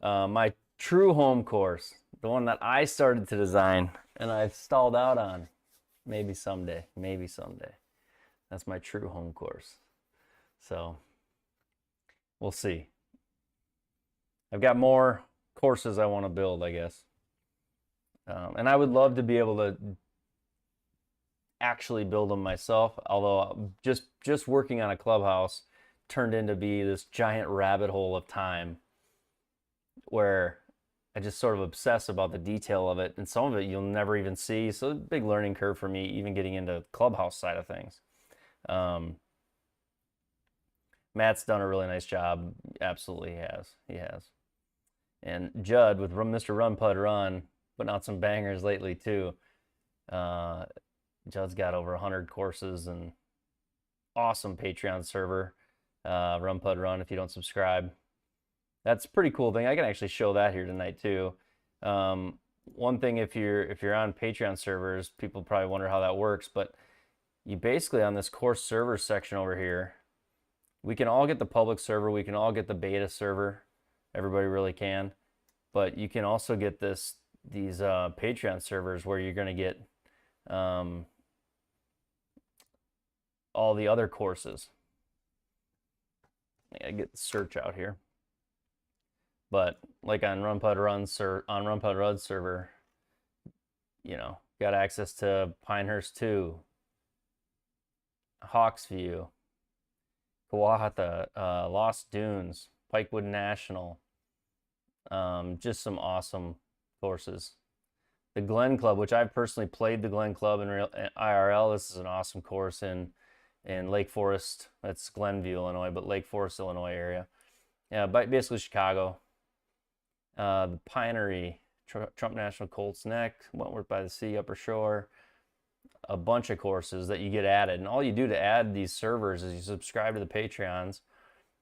My true home course, the one that I started to design and I've stalled out on. Maybe someday, maybe someday. That's my true home course. So we'll see. I've got more courses I want to build, I guess. And I would love to be able to actually build them myself, although just working on a clubhouse turned into be this giant rabbit hole of time where I just sort of obsess about the detail of it, and some of it you'll never even see. So big learning curve for me, even getting into clubhouse side of things. Matt's done a really nice job. Absolutely he has. And Judd with Mr. Run Putt Run, putting out some bangers lately too. Judd's got over 100 courses and awesome Patreon server. Run Putt Run, if you don't subscribe. That's a pretty cool thing. I can actually show that here tonight too. One thing, if you're on Patreon servers, people probably wonder how that works, but you basically, on this course server section over here, we can all get the public server, we can all get the beta server, everybody really can, but you can also get these Patreon servers where you're going to get all the other courses. I get the search out here. But like on Run Putt Run server, you know, got access to Pinehurst 2, Hawksview, Kawahata, Lost Dunes, Pikewood National, just some awesome courses. The Glen Club, which I've personally played the Glen Club in IRL. This is an awesome course in Lake Forest. That's Glenview, Illinois, but Lake Forest, Illinois area. Yeah, basically Chicago. The Pinery, Trump National Colts Neck, Wentworth by the Sea, Upper Shore, a bunch of courses that you get added. And all you do to add these servers is you subscribe to the Patreons,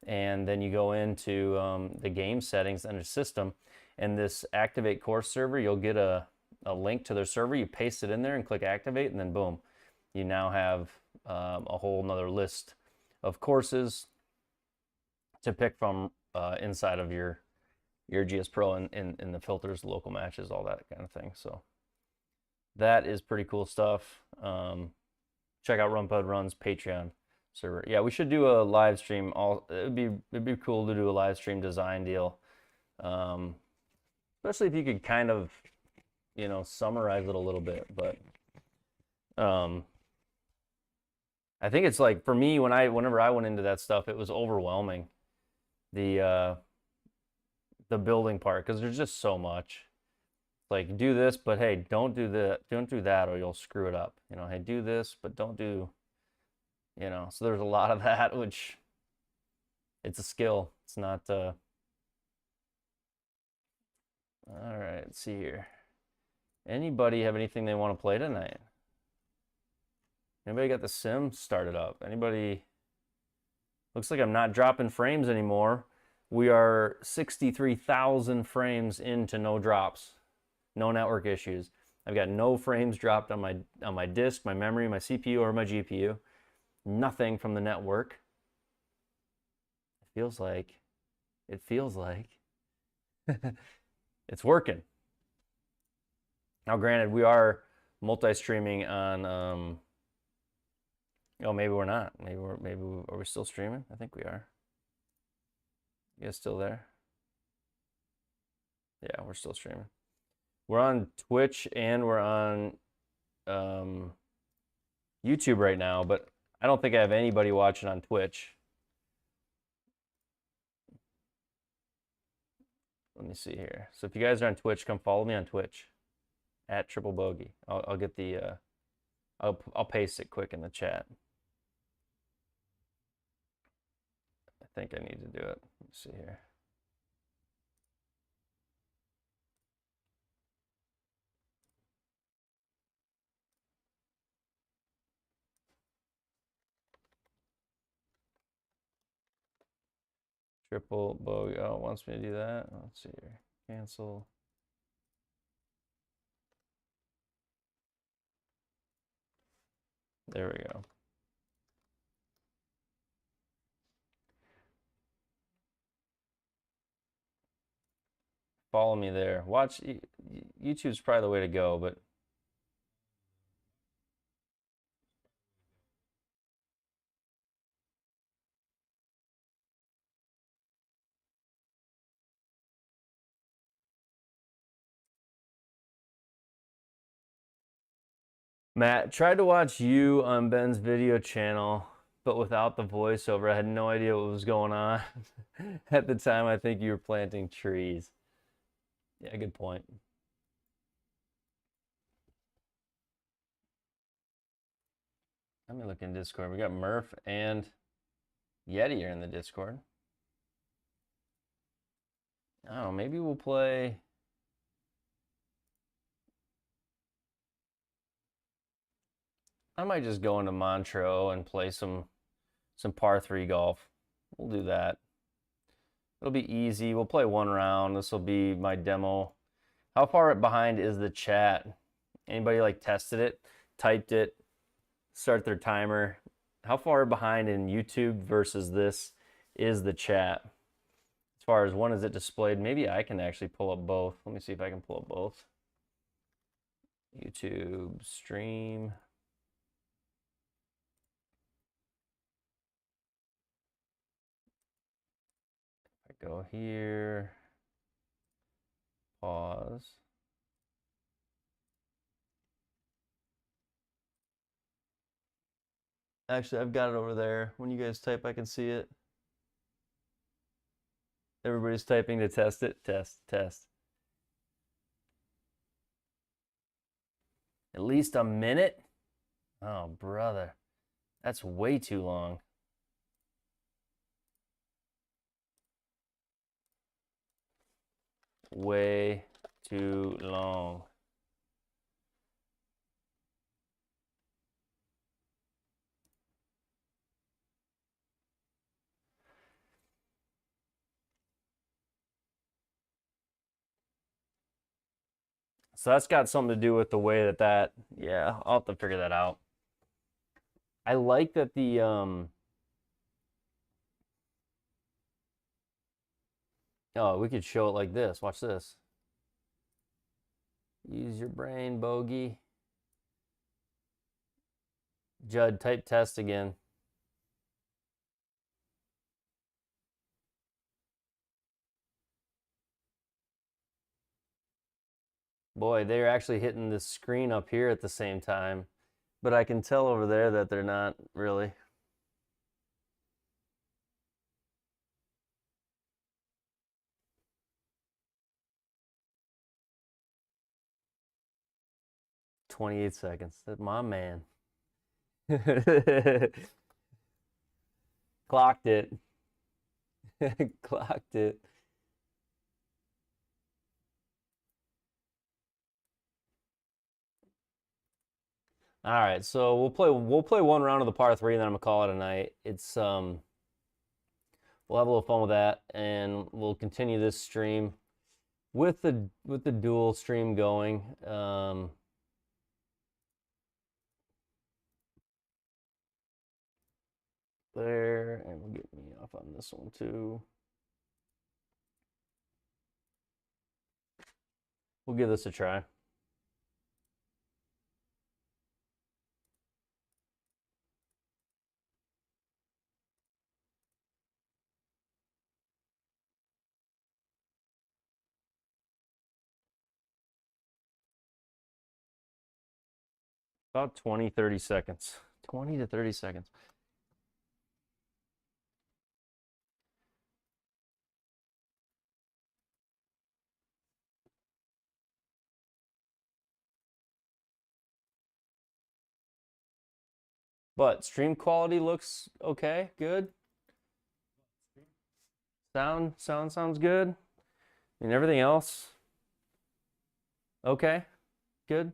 and then you go into the game settings under system, and this activate course server, you'll get a link to their server. You paste it in there and click activate, and then boom, you now have a whole nother list of courses to pick from inside of your your GSPro and the filters, local matches, all that kind of thing. So that is pretty cool stuff. Check out RunPod Runs Patreon server. Yeah, we should do a live stream. It'd be cool to do a live stream design deal, especially if you could kind of, you know, summarize it a little bit. But I think it's like, for me, whenever I went into that stuff, it was overwhelming, the building part, because there's just so much. Like, do this, but hey, don't do that, or you'll screw it up. You know, hey, do this, but don't do, you know. So there's a lot of that, which it's a skill. It's not. All right, let's see here. Anybody have anything they want to play tonight? Anybody got the sim started up? Anybody? Looks like I'm not dropping frames anymore. We are 63,000 frames into no drops, no network issues. I've got no frames dropped on my disk, my memory, my CPU, or my GPU. Nothing from the network. It feels like it's working. Now, granted, we are multi-streaming on. Oh, maybe we're not. Are we still streaming? I think we are. You guys still there? Yeah, we're still streaming. We're on Twitch and we're on YouTube right now, but I don't think I have anybody watching on Twitch. Let me see here. So if you guys are on Twitch, come follow me on Twitch at Triple Bogey. I'll get the I'll paste it quick in the chat. I think I need to do it. Let's see here. Triple Bogey. Oh, it wants me to do that. Let's see here. Cancel. There we go. Follow me there. Watch. YouTube's probably the way to go, but Matt, tried to watch you on Ben's video channel, but without the voiceover. I had no idea what was going on. At the time, I think you were planting trees. Yeah, good point. Let me look in Discord. We got Murph and Yeti are in the Discord. I don't know, maybe we'll play. I might just go into Montreux and play some par 3 golf. We'll do that. It'll be easy. We'll play one round. This will be my demo. How far behind is the chat? Anybody like tested it, typed it, start their timer? How far behind in YouTube versus this is the chat? As far as when is it displayed? Maybe I can actually pull up both. Let me see if I can pull up both. YouTube stream. If I go here, pause. Actually, I've got it over there. When you guys type, I can see it. Everybody's typing to test it. Test, test. At least a minute? Oh, brother. That's way too long. Way too long. So that's got something to do with the way that, yeah, I'll have to figure that out. I like that Oh, we could show it like this. Watch this. Use your brain, bogey. Judd, type test again. Boy, they're actually hitting the screen up here at the same time. But I can tell over there that they're not really. "28 seconds. That's my man." Clocked it. Clocked it. All right, so we'll play one round of the par three, and then I'm gonna call it a night. It's we'll have a little fun with that, and we'll continue this stream with the dual stream going. There, and we'll get me off on this one too. We'll give this a try. About 20, 30 seconds. 20 to 30 seconds. But stream quality looks okay, good. Sound sounds good. And everything else, okay, good.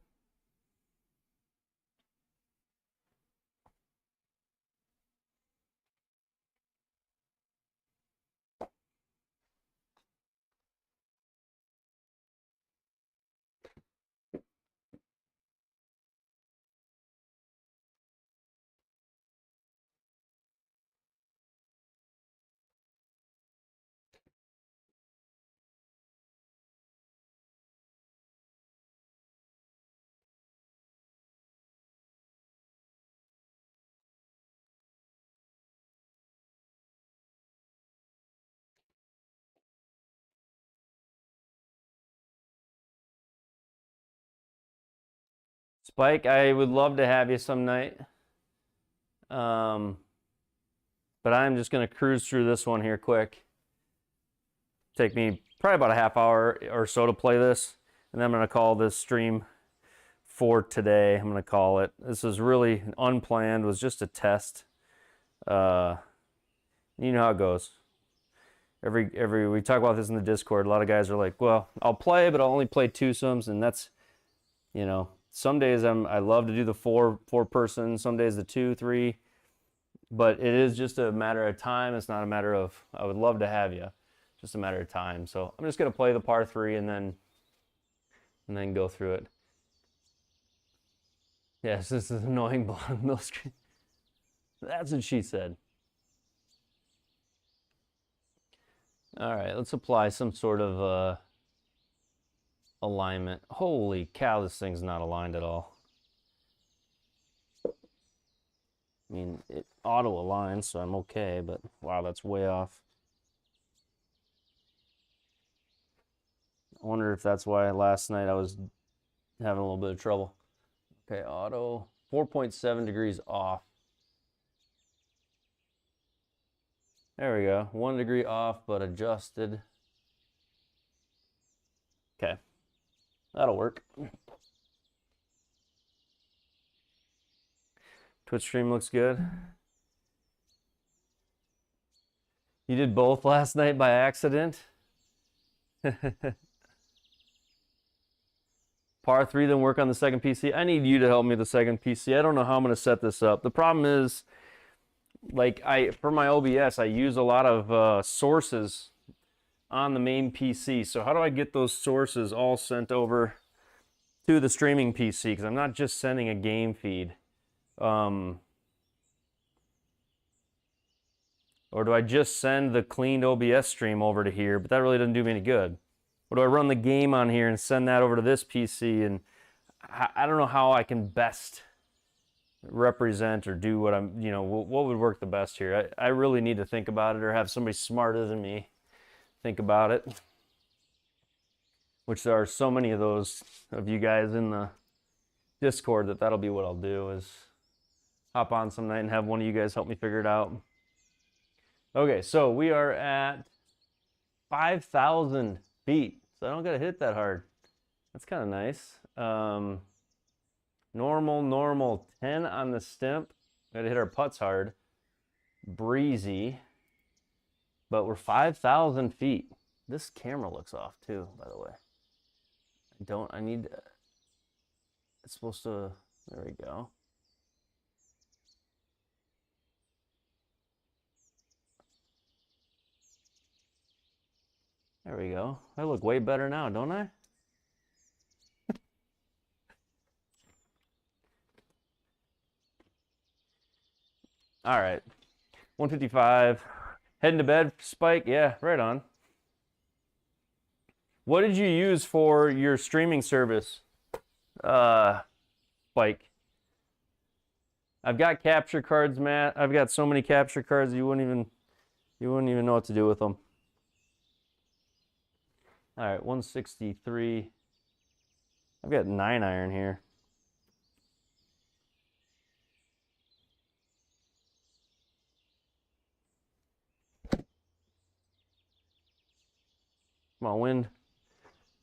Spike, I would love to have you some night. But I'm just gonna cruise through this one here quick. Take me probably about a half hour or so to play this, and then I'm gonna call this stream for today. I'm gonna call it. This is really unplanned, was just a test. You know how it goes. Every we talk about this in the Discord. A lot of guys are like, "Well, I'll play, but I'll only play twosomes," and that's, some days I love to do the four person. Some days the 2, 3, but it is just a matter of time. It's not a matter of I would love to have you, just a matter of time. So I'm just gonna play the par three and then go through it. Yes, this is annoying blonde middle screen. That's what she said. All right, let's apply some sort of alignment. Holy cow, this thing's not aligned at all. I mean, it auto aligns, so I'm okay, but wow, that's way off. I wonder if that's why last night I was having a little bit of trouble. Okay, auto, 4.7 degrees off. There we go, 1 degree off, but adjusted. Okay, that'll work. Twitch stream looks good. You did both last night by accident? Par three, then work on the second PC. I need you to help me with the second PC. I don't know how I'm going to set this up. The problem is, like, for my OBS, I use a lot of sources on the main PC. So how do I get those sources all sent over to the streaming PC? Because I'm not just sending a game feed. Or do I just send the cleaned OBS stream over to here? But that really doesn't do me any good. Or do I run the game on here and send that over to this PC? And I don't know how I can best represent or do what I'm, what would work the best here. I really need to think about it, or have somebody smarter than me think about it. Which there are so many of those of you guys in the Discord that'll be what I'll do, is hop on some night and have one of you guys help me figure it out. Okay, so we are at 5,000 feet. So I don't gotta hit that hard. That's kind of nice. Normal, 10 on the stimp. Gotta hit our putts hard. Breezy. But we're 5,000 feet. This camera looks off too, by the way. It's supposed to, there we go. There we go. I look way better now, don't I? All right, 155. Heading to bed, Spike? Yeah, right on. What did you use for your streaming service, Spike? I've got capture cards, Matt. I've got so many capture cards you wouldn't even know what to do with them. All right, 163. I've got 9 iron here. Come on, wind.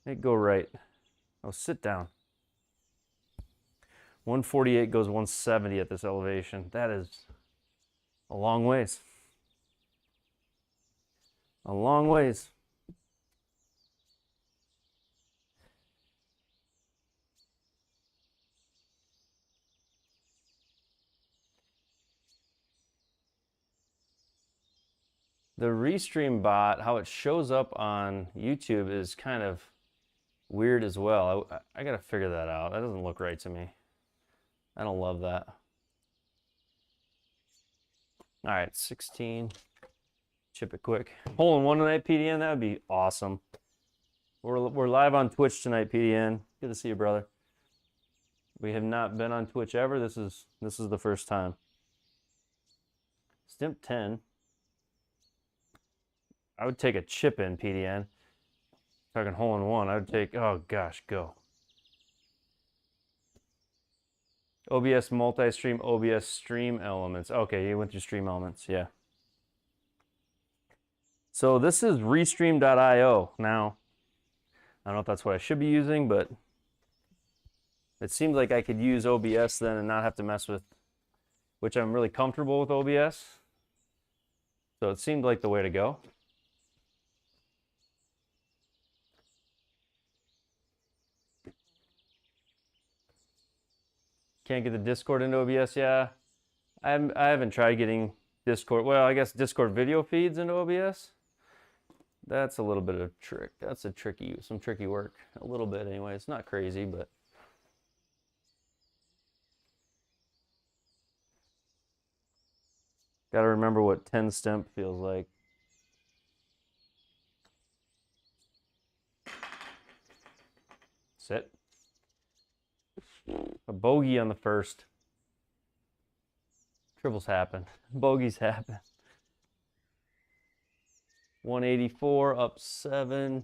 It go right. Oh, sit down. 148 goes 170 at this elevation. That is a long ways. A long ways. The Restream bot, how it shows up on YouTube is kind of weird as well. I gotta figure that out. That doesn't look right to me. I don't love that. All right, 16. Chip it quick. Hole in one tonight, PDN. That would be awesome. We're live on Twitch tonight, PDN. Good to see you, brother. We have not been on Twitch ever. This is the first time. Stimp 10. I would take a chip in, PDN. Talking hole in one, I would take, oh gosh, go. OBS multi-stream, OBS stream elements. Okay, you went through stream elements, yeah. So this is restream.io now. I don't know if that's what I should be using, but it seems like I could use OBS then and not have to mess with, which I'm really comfortable with OBS. So it seemed like the way to go. Can't get the Discord into OBS, yeah. I haven't tried getting Discord, well, I guess Discord video feeds into OBS. That's a little bit of a trick. That's some tricky work. A little bit anyway. It's not crazy, but. Got to remember what 10 stimp feels like. Sit. A bogey on the first. Triples happen. Bogeys happen. 184 up 7.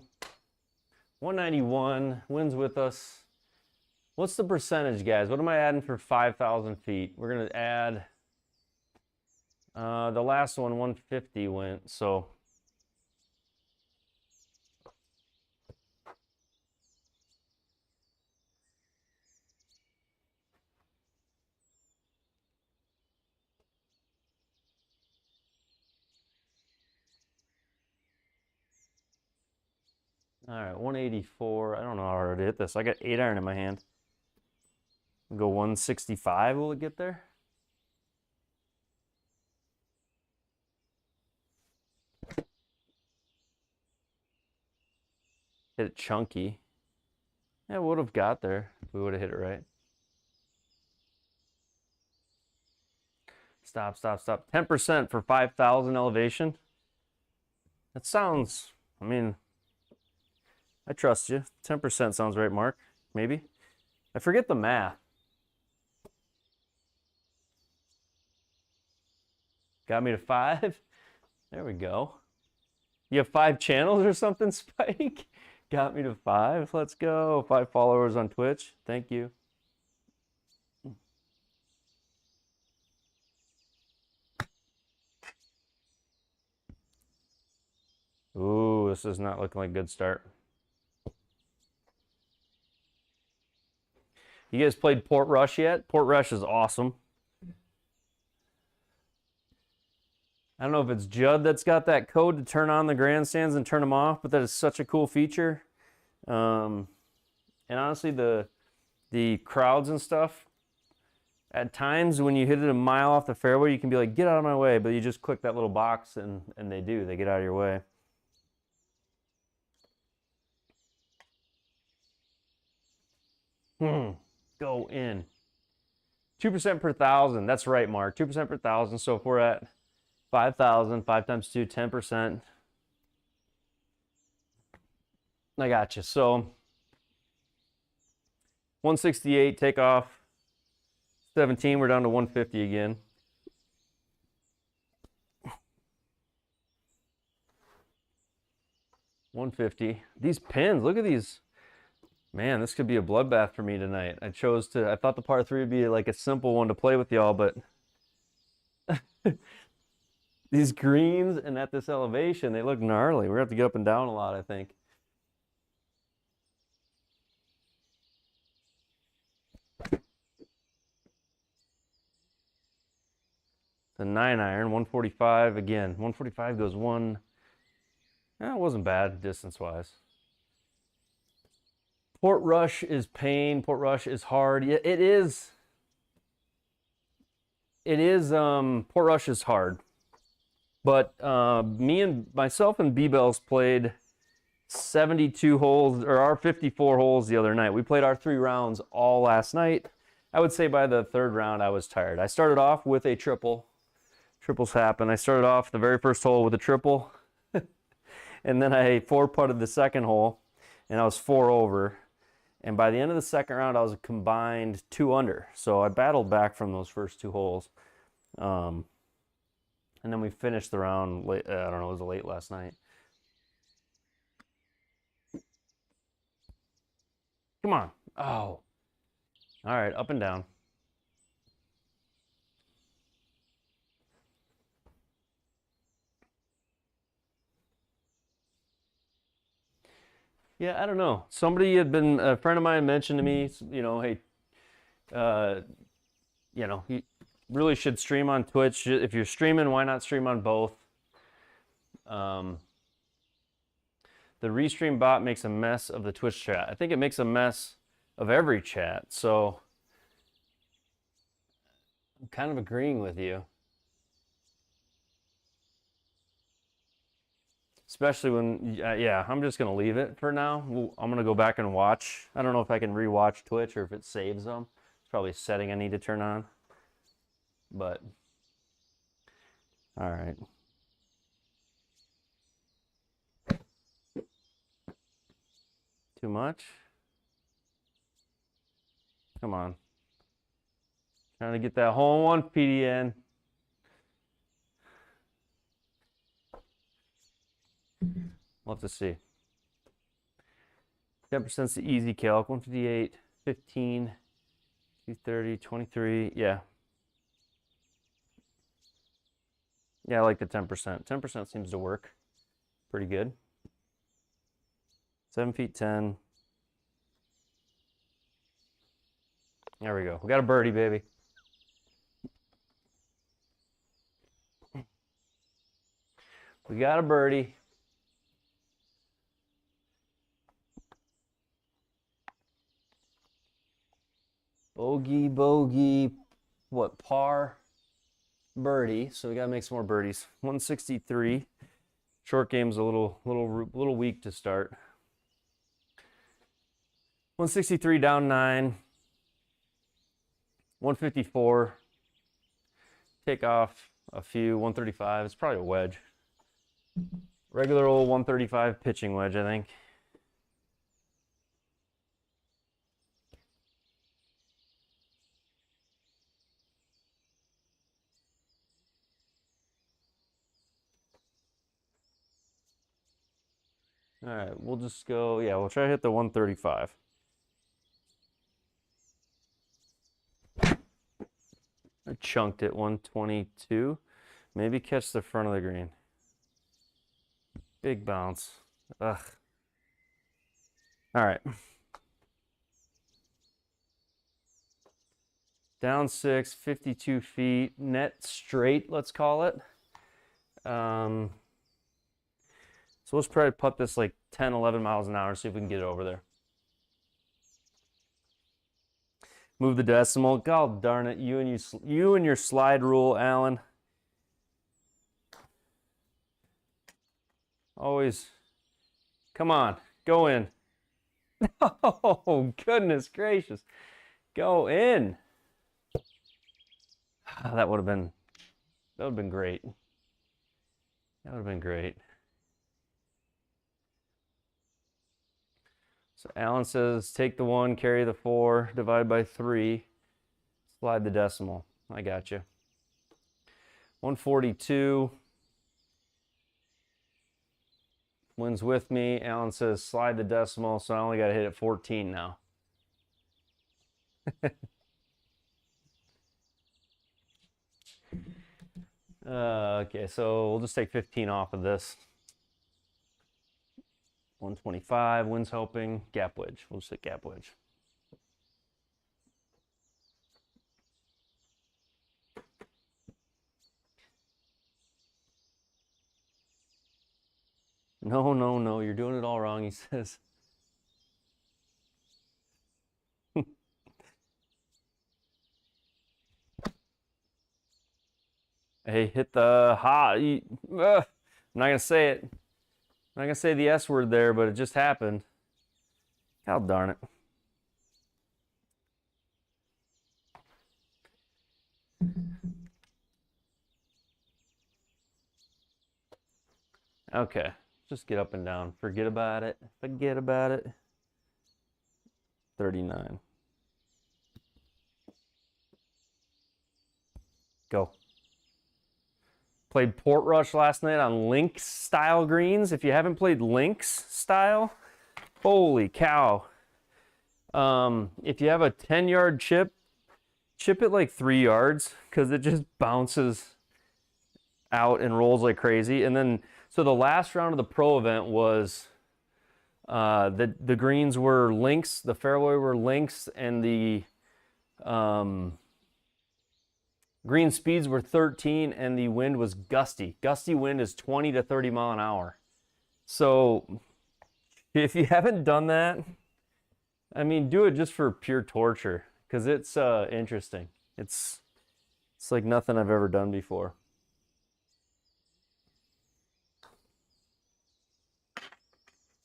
191 wins with us. What's the percentage, guys? What am I adding for 5,000 feet? We're going to add the last one, 150 went, so all right, 184. I don't know how hard to hit this. I got 8 iron in my hand. We'll go 165. Will it get there? Hit it chunky. Yeah, would have got there if we would have hit it right. Stop. 10% for 5,000 elevation. That sounds, I mean, I trust you. 10% sounds right, Mark. Maybe. I forget the math. Got me to 5. There we go. You have 5 channels or something, Spike? Got me to 5. Let's go. 5 followers on Twitch. Thank you. Ooh, this is not looking like a good start. You guys played Port Rush yet? Port Rush is awesome. I don't know if it's Judd that's got that code to turn on the grandstands and turn them off, but that is such a cool feature. And honestly, the crowds and stuff, at times when you hit it a mile off the fairway, you can be like, get out of my way, but you just click that little box and they do. They get out of your way. Go in. 2% per 1,000. That's right, Mark. 2% per 1,000. So if we're at 5,000, 5 times 2, 10%. I got you. So 168, take off 17. We're down to 150 again. $150. These pins, look at these. Man, this could be a bloodbath for me tonight. I thought the par 3 would be like a simple one to play with y'all, but these greens and at this elevation, they look gnarly. We're gonna have to get up and down a lot, I think. The 9-iron, 145 again. 145 goes one. It wasn't bad distance-wise. Port Rush is pain. Port Rush is hard. Yeah, it is. It is. Port Rush is hard. But myself and B-Bells played 72 holes, or our 54 holes the other night. We played our 3 rounds all last night. I would say by the 3rd round, I was tired. I started off with a triple. Triples happen. I started off the very first hole with a triple. And then I 4-putted the second hole, and I was 4 over. And by the end of the second round, I was a combined 2 under. So I battled back from those first 2 holes. And then we finished the round late. I don't know, it was late last night. Come on. Oh. All right, up and down. Yeah, I don't know. A friend of mine mentioned to me, you know, hey, you know, you really should stream on Twitch. If you're streaming, why not stream on both? The restream bot makes a mess of the Twitch chat. I think it makes a mess of every chat. So I'm kind of agreeing with you. Especially when, yeah, I'm just going to leave it for now. I'm going to go back and watch. I don't know if I can rewatch Twitch or if it saves them. It's probably a setting I need to turn on. But, all right. Too much? Come on. Trying to get that hole in one, PDN. We'll have to see. 10% is the easy calc. 158, 15, 230, 23. Yeah. Yeah, I like the 10%. 10% seems to work pretty good. 7 feet 10. There we go. We got a birdie, baby. We got a birdie. Bogey, what, par, birdie. So we gotta make some more birdies. 163. Short game's a little weak to start. 163 down 9. 154. take off a few. 135. It's probably a wedge. Regular old 135 pitching wedge, I think. All right, we'll just go, yeah, we'll try to hit the 135. I chunked it 122. Maybe catch the front of the green. Big bounce. Ugh. All right. Down 6, 52 feet, net straight, let's call it. So let's probably putt this like 10, 11 miles an hour and see if we can get it over there. Move the decimal. God darn it, you and your slide rule, Alan. Always. Come on, go in. Oh, goodness gracious. Go in. That would have been great. That would have been great. So Alan says, take the 1, carry the 4, divide by 3, slide the decimal. I got you. 142. Wins with me. Alan says, slide the decimal, so I only got to hit it 14 now. Okay, so we'll just take 15 off of this. 125, wind's helping, gap wedge. We'll just hit gap wedge. No, no, no, you're doing it all wrong, he says. Hey, hit the I'm not gonna say it. I'm not gonna say the S word there, but it just happened. God darn it. Okay, just get up and down. Forget about it. Forget about it. 39. Go. Played Portrush last night on Lynx style greens. If you haven't played Lynx style, holy cow. If you have a 10-yard chip it like 3 yards because it just bounces out and rolls like crazy. And then, so the last round of the pro event was the greens were Lynx, the fairway were Lynx, and the green speeds were 13 and the wind was gusty. Gusty wind is 20 to 30 mile an hour. So if you haven't done that, I mean, do it just for pure torture because it's interesting. It's like nothing I've ever done before.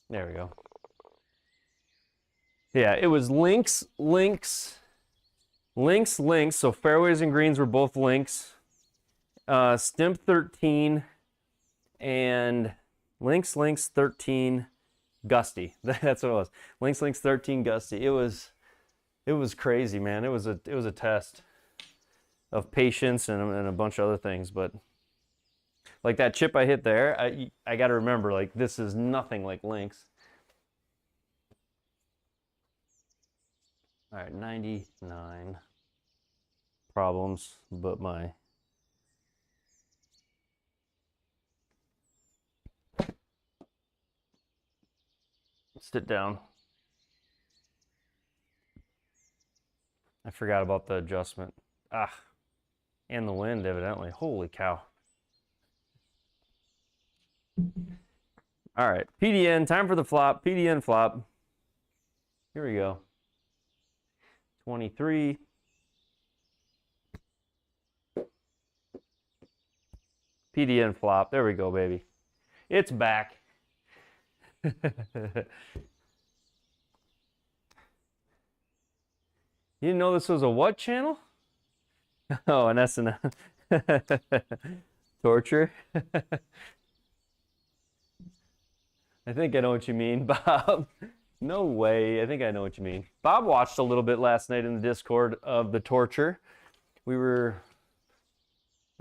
There we go. Yeah, it was Lynx, Lynx, Lynx, Lynx. So fairways and greens were both Lynx. Stimp 13 and Lynx, Lynx 13 gusty. That's what it was. Lynx, Lynx 13 gusty. It was crazy, man. It was a test of patience and a bunch of other things, but like that chip I hit there, I got to remember, like, this is nothing like Lynx. All right, 99 problems, but my sit down. I forgot about the adjustment. And the wind, evidently. Holy cow. All right, PDN, time for the flop. PDN flop. Here we go. 23. PDN flop. There we go, baby. It's back. You didn't know this was a what channel? Oh, an SNL. Torture? I think I know what you mean, Bob. No way. I think I know what you mean. Bob watched a little bit last night in the Discord of the torture. It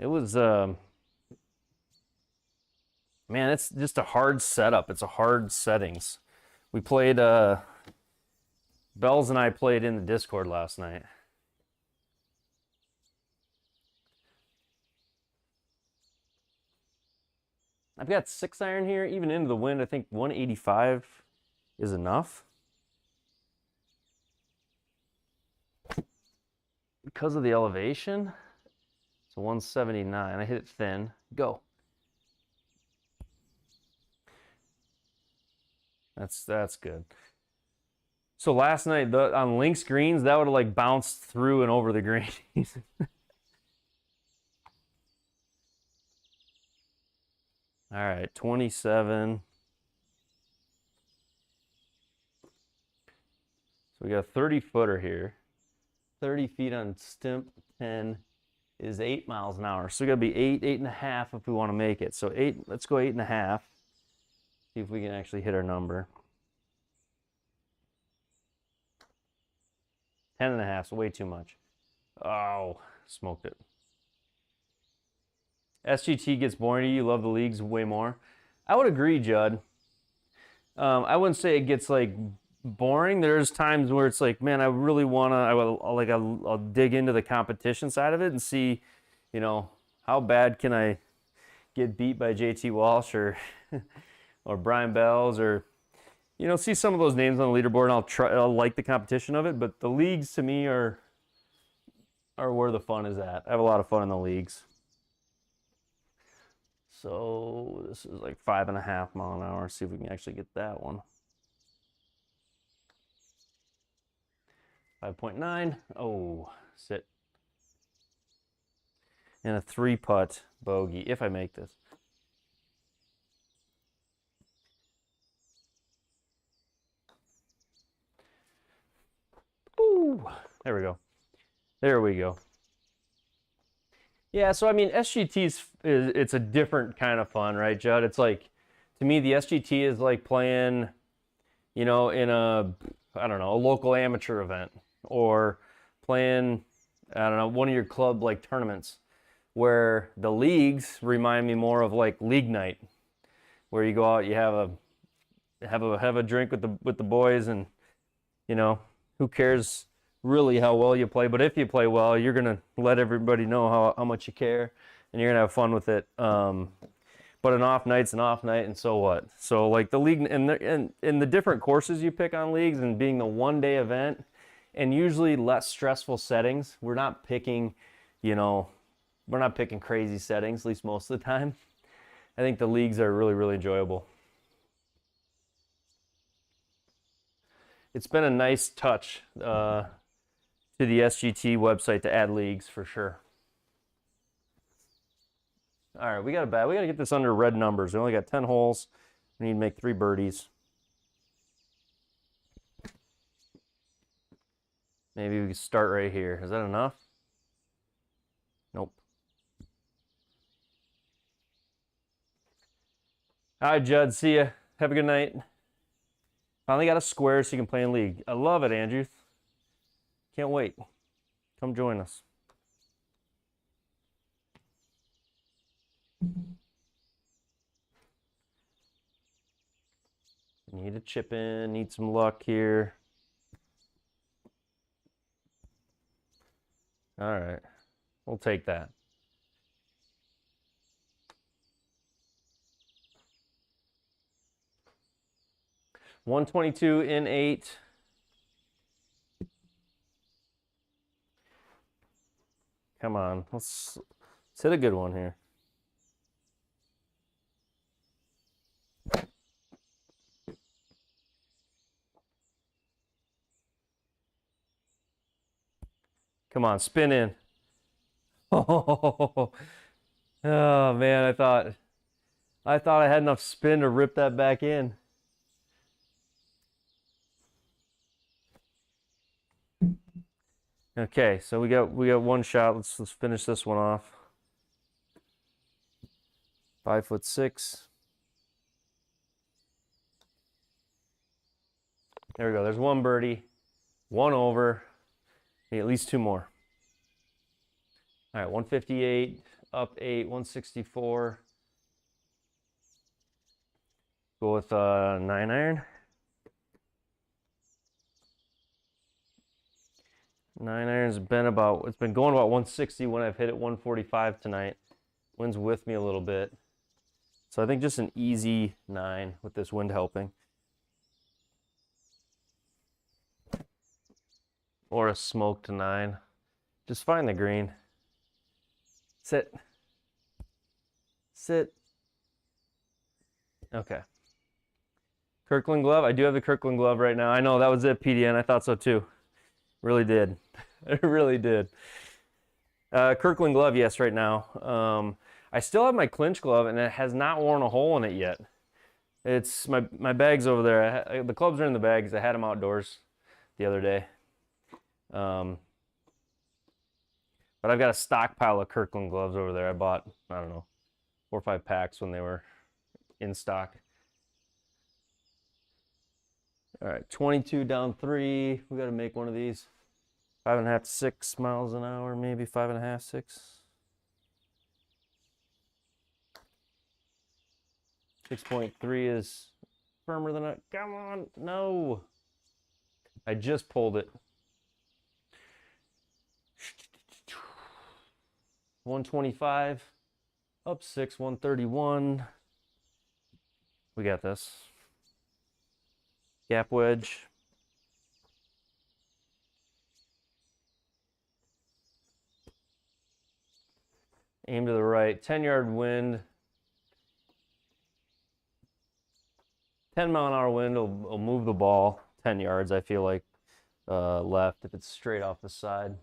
was, man, it's just a hard setup. It's a hard settings. We played, Bells and I played in the Discord last night. I've got 6-iron here, even into the wind. I think 185 is enough. Because of the elevation, so 179. I hit it thin. Go. That's good. So last night on links greens, that would have like bounced through and over the greens. All right, 27. So we got a 30 footer here. 30 feet on stimp 10 is 8 miles an hour. So we got to be 8.5 if we want to make it. So 8, let's go 8.5. See if we can actually hit our number. 10.5, so way too much. Oh, smoked it. SGT gets boring to you. You love the leagues way more. I would agree, Judd. I wouldn't say it gets like boring. There's times where it's like, man, I really want to, I'll dig into the competition side of it and see, you know, how bad can I get beat by JT Walsh or or Brian Bells, or, you know, see some of those names on the leaderboard, and I'll like the competition of it. But the leagues to me are where the fun is at. I have a lot of fun in the leagues. So this is like 5.5 mile an hour. See if we can actually get that one. 5.9. Oh, sit. And a 3-putt bogey if I make this. Ooh, there we go. There we go. Yeah, so I mean, it's a different kind of fun, right, Judd? It's like, to me, the SGT is like playing, you know, in a, I don't know, a local amateur event, or playing, I don't know, one of your club like tournaments, where the leagues remind me more of like league night, where you go out, you have a drink with the boys, and, you know, who cares really how well you play, but if you play well, you're gonna let everybody know how much you care, and you're gonna have fun with it. But an off night's an off night, and so what? So like the league and the different courses you pick on leagues, and being the one-day event, and usually less stressful settings. We're not picking, you know, we're not picking crazy settings, at least most of the time. I think the leagues are really, really enjoyable. It's been a nice touch to the SGT website to add leagues for sure. All right, we got to get this under red numbers. We only got 10 holes. We need to make 3 birdies. Maybe we can start right here. Is that enough? Nope. All right, Judd. See ya. Have a good night. Finally got a square so you can play in league. I love it, Andrew. Can't wait. Come join us. Need a chip in, need some luck here. All right, we'll take that. $122 in 8. Come on, let's hit a good one here. Come on, spin in. Oh, oh man, I thought I had enough spin to rip that back in. Okay, so we got one shot. Let's finish this one off. 5'6". There we go. There's one birdie, one over. Need at least two more. All right, 158, up 8, 164. Go with 9-iron. 9-iron's been about, it's been going about 160 when I've hit it 145 tonight. Wind's with me a little bit. So I think just an easy 9 with this wind helping. Or a smoked 9. Just find the green. Sit. Sit. Okay. Kirkland glove. I do have the Kirkland glove right now. I know, that was it, PDN. I thought so too. Really did. It really did. Kirkland glove, yes, right now. I still have my clinch glove, and it has not worn a hole in it yet. It's my bag's over there. The clubs are in the bags. I had them outdoors the other day. But I've got a stockpile of Kirkland gloves over there. I bought, I don't know, 4 or 5 packs when they were in stock. All right, 22 down 3. We got to make one of these. 5.5 to 6 miles an hour, maybe 5.5, 6. 6.3 is firmer than it. Come on, no. I just pulled it. 125, up 6, 131. We got this. Gap wedge. Aim to the right, 10-yard wind. 10-mile-an-hour wind will move the ball 10 yards, I feel like, left if it's straight off the side.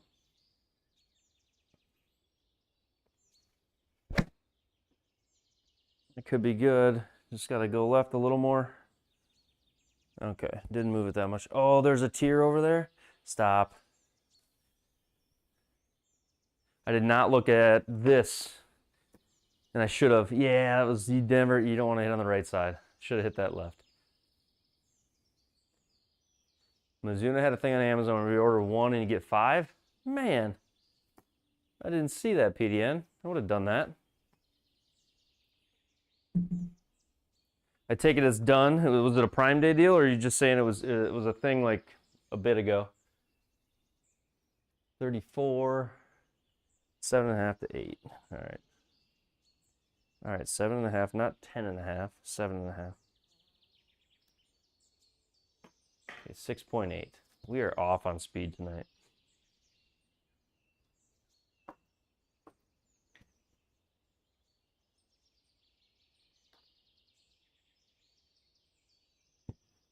It could be good. Just got to go left a little more. Okay, didn't move it that much. Oh, there's a tear over there. Stop. I did not look at this, and I should have. Yeah, that was Denver. You don't want to hit on the right side. Should have hit that left. Mizuno had a thing on Amazon where we order 1 and you get 5. Man, I didn't see that, PDN. I would have done that. I take it as done. Was it a Prime Day deal, or are you just saying it was a thing like a bit ago? 34, 7.5 to 8. All right. All right, 7.5, not 10.5, 7.5. Okay, 6.8. We are off on speed tonight.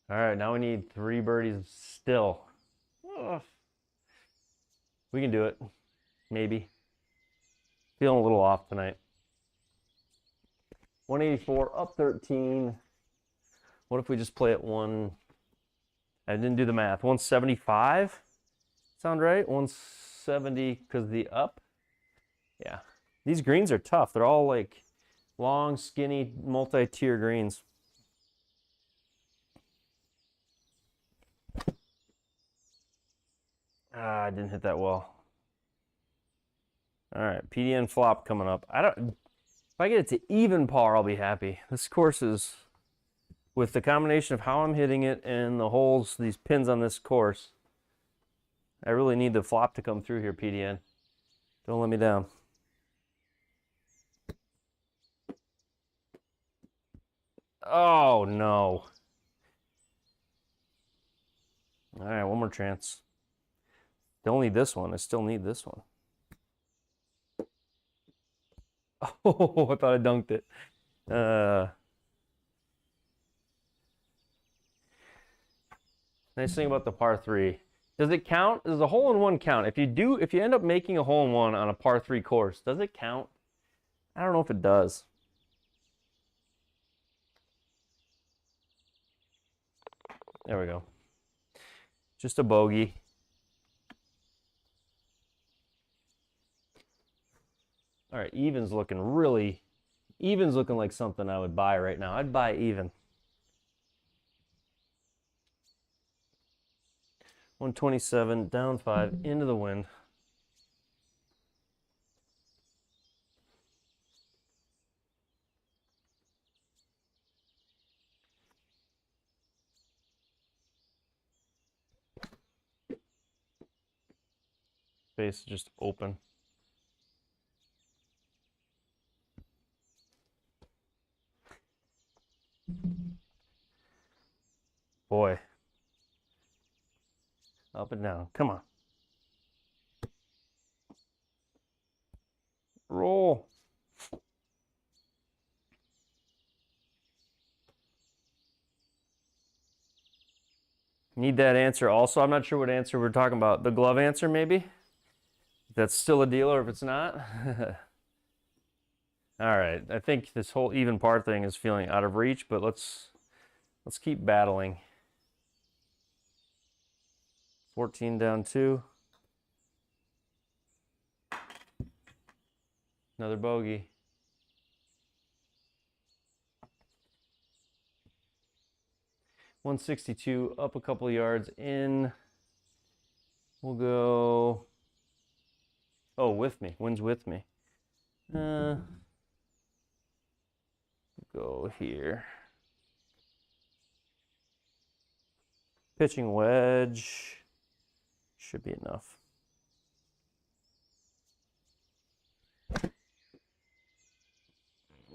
All right, now we need 3 birdies still. Ugh. We can do it. Maybe. Feeling a little off tonight. 184, up 13. What if we just play at 1? I didn't do the math. 175? Sound right? 170 because the up? Yeah. These greens are tough. They're all like long, skinny, multi-tier greens. I didn't hit that well. All right, PDN flop coming up. If I get it to even par, I'll be happy. This course is, with the combination of how I'm hitting it and the holes, these pins on this course, I really need the flop to come through here, PDN. Don't let me down. Oh, no. All right, one more chance. Don't need this one. I still need this one. Oh, I thought I dunked it. Nice thing about the par 3. Does it count? Does a hole-in-one count? If you end up making a hole-in-one on a par 3 course, does it count? I don't know if it does. There we go. Just a bogey. All right, even's looking really Even's looking like something I would buy right now. I'd buy even. 127, down 5, into the wind. Face just open. Boy. Up and down. Come on. Roll. Need that answer also. I'm not sure what answer we're talking about. The glove answer, maybe? If that's still a deal or if it's not. All right. I think this whole even par thing is feeling out of reach, but let's keep battling. 14 down 2. Another bogey. .162 up a couple of yards in. We'll go. Oh, with me. Wind's with me. Go here. Pitching wedge. Should be enough.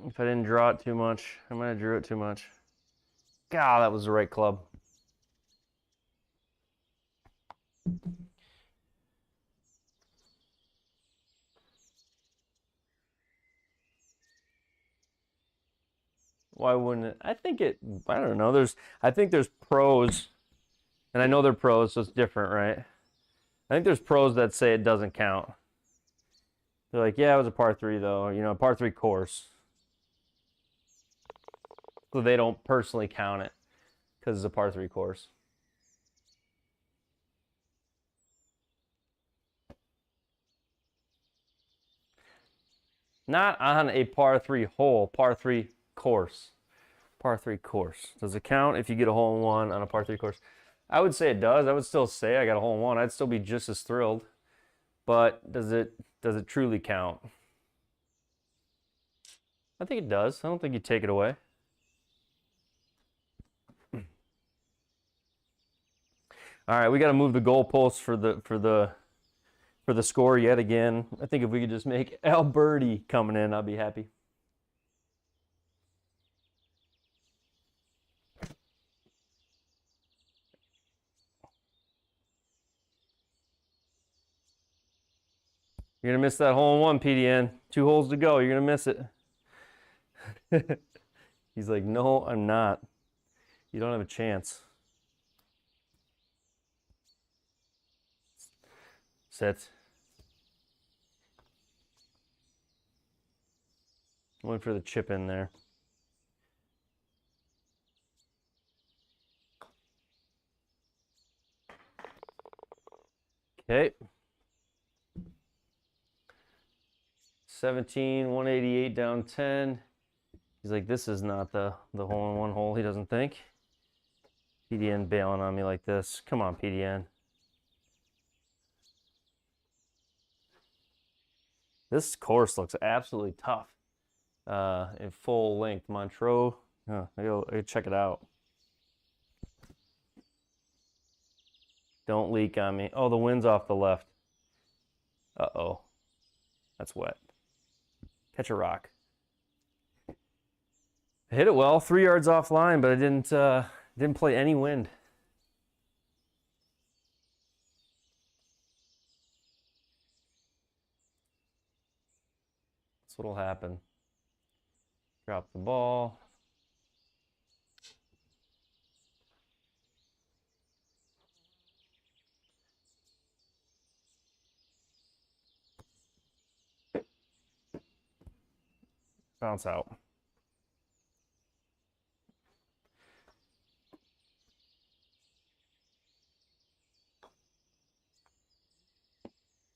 If I didn't draw it too much, I might have drew it too much. God, that was the right club. Why wouldn't it? I think it, I don't know. I think there's pros, and I know they're pros, so it's different, right? I think there's pros that say it doesn't count. They're like, yeah, it was a par 3 though, you know, par 3 course. So they don't personally count it because it's a par 3 course. Not on a par 3 hole, par 3 course. Par 3 course. Does it count if you get a hole in one on a par 3 course? I would say it does. I would still say I got a hole in one. I'd still be just as thrilled. But does it truly count? I think it does. I don't think you take it away. All right, we got to move the goalposts for the score yet again. I think if we could just make Alberti coming in, I'll be happy. You're gonna miss that hole in one, PDN. 2 holes to go. You're gonna miss it. He's like, no, I'm not. You don't have a chance. Sit. Waiting for the chip in there. Okay. 17, 188 down 10. He's like, this is not the hole in one hole, he doesn't think. PDN bailing on me like this. Come on, PDN. This course looks absolutely tough. In full length, Montreux. I gotta check it out. Don't leak on me. Oh, the wind's off the left. Uh-oh. That's wet. Catch a rock. I hit it well, 3 yards offline, but I didn't play any wind. That's what'll happen. Drop the ball. Bounce out.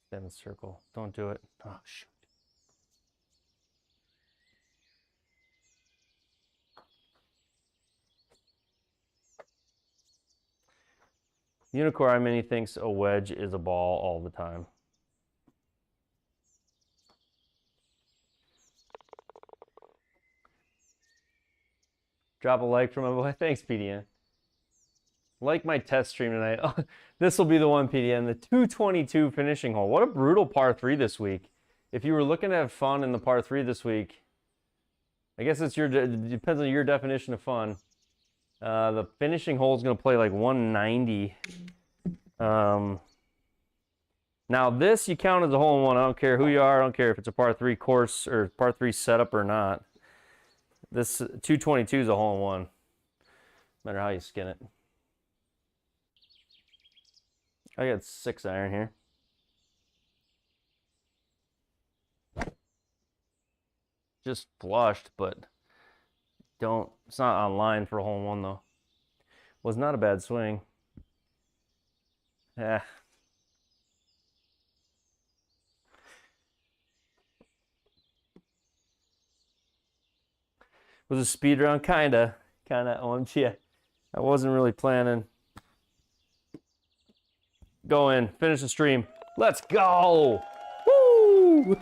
Stay in the circle. Don't do it. Oh, shoot. Unicorn Mini thinks a wedge is a ball all the time. Drop a like from my boy. Thanks, PDN. Like my test stream tonight. Oh, this will be the one, PDN. The 222 finishing hole. What a brutal par 3 this week. If you were looking to have fun in the par 3 this week, I guess it depends on your definition of fun. The finishing hole is going to play like 190. Now this you count as a hole in one. I don't care who you are. I don't care if it's a par 3 course or par 3 setup or not. This 222 is a hole in one. No matter how you skin it. I got 6 iron here. Just flushed, but it's not online for a hole in one though. Was not a bad swing. Yeah. Was a speed round, kinda OMG. I wasn't really planning. Go in, finish the stream. Let's go! Woo!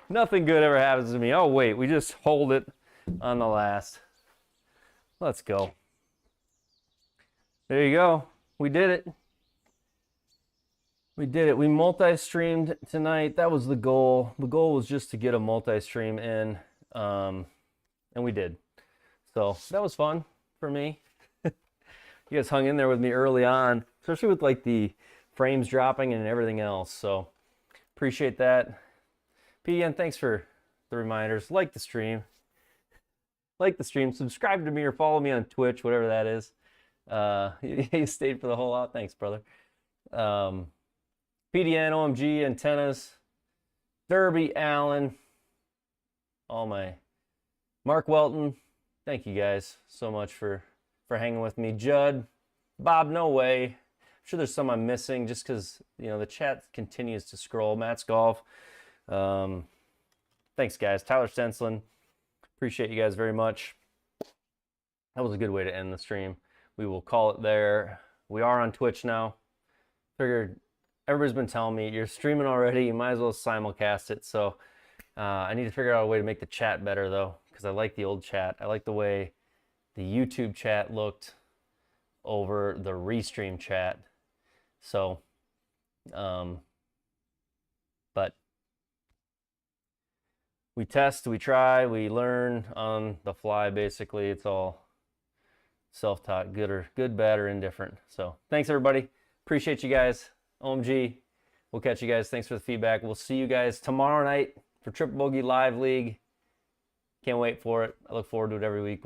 Nothing good ever happens to me. Oh wait, we just hold it on the last. Let's go. There you go. We did it. We did it. We multi-streamed tonight. That was the goal. The goal was just to get a multi-stream in, and we did. So that was fun for me. You guys hung in there with me early on, especially with like the frames dropping and everything else. So appreciate that. PN, thanks for the reminders. Like the stream. Like the stream. Subscribe to me or follow me on Twitch, whatever that is. You stayed for the whole lot. Thanks, brother. PDN, OMG, Antennas, Derby, Allen, all my Mark Welton. Thank you guys so much for hanging with me. Judd, Bob, no way. I'm sure there's some I'm missing just because, you know, the chat continues to scroll. Matt's Golf. Thanks, guys. Tyler Stenslin. Appreciate you guys very much. That was a good way to end the stream. We will call it there. We are on Twitch now. Figured everybody's been telling me you're streaming already. You might as well simulcast it. So I need to figure out a way to make the chat better though, because I like the old chat. I like the way the YouTube chat looked over the restream chat. So, but we test, we try, we learn on the fly. Basically, it's all self-taught, good, bad, or indifferent. So thanks everybody. Appreciate you guys. OMG. We'll catch you guys. Thanks for the feedback. We'll see you guys tomorrow night for Triple Bogey Live League. Can't wait for it. I look forward to it every week.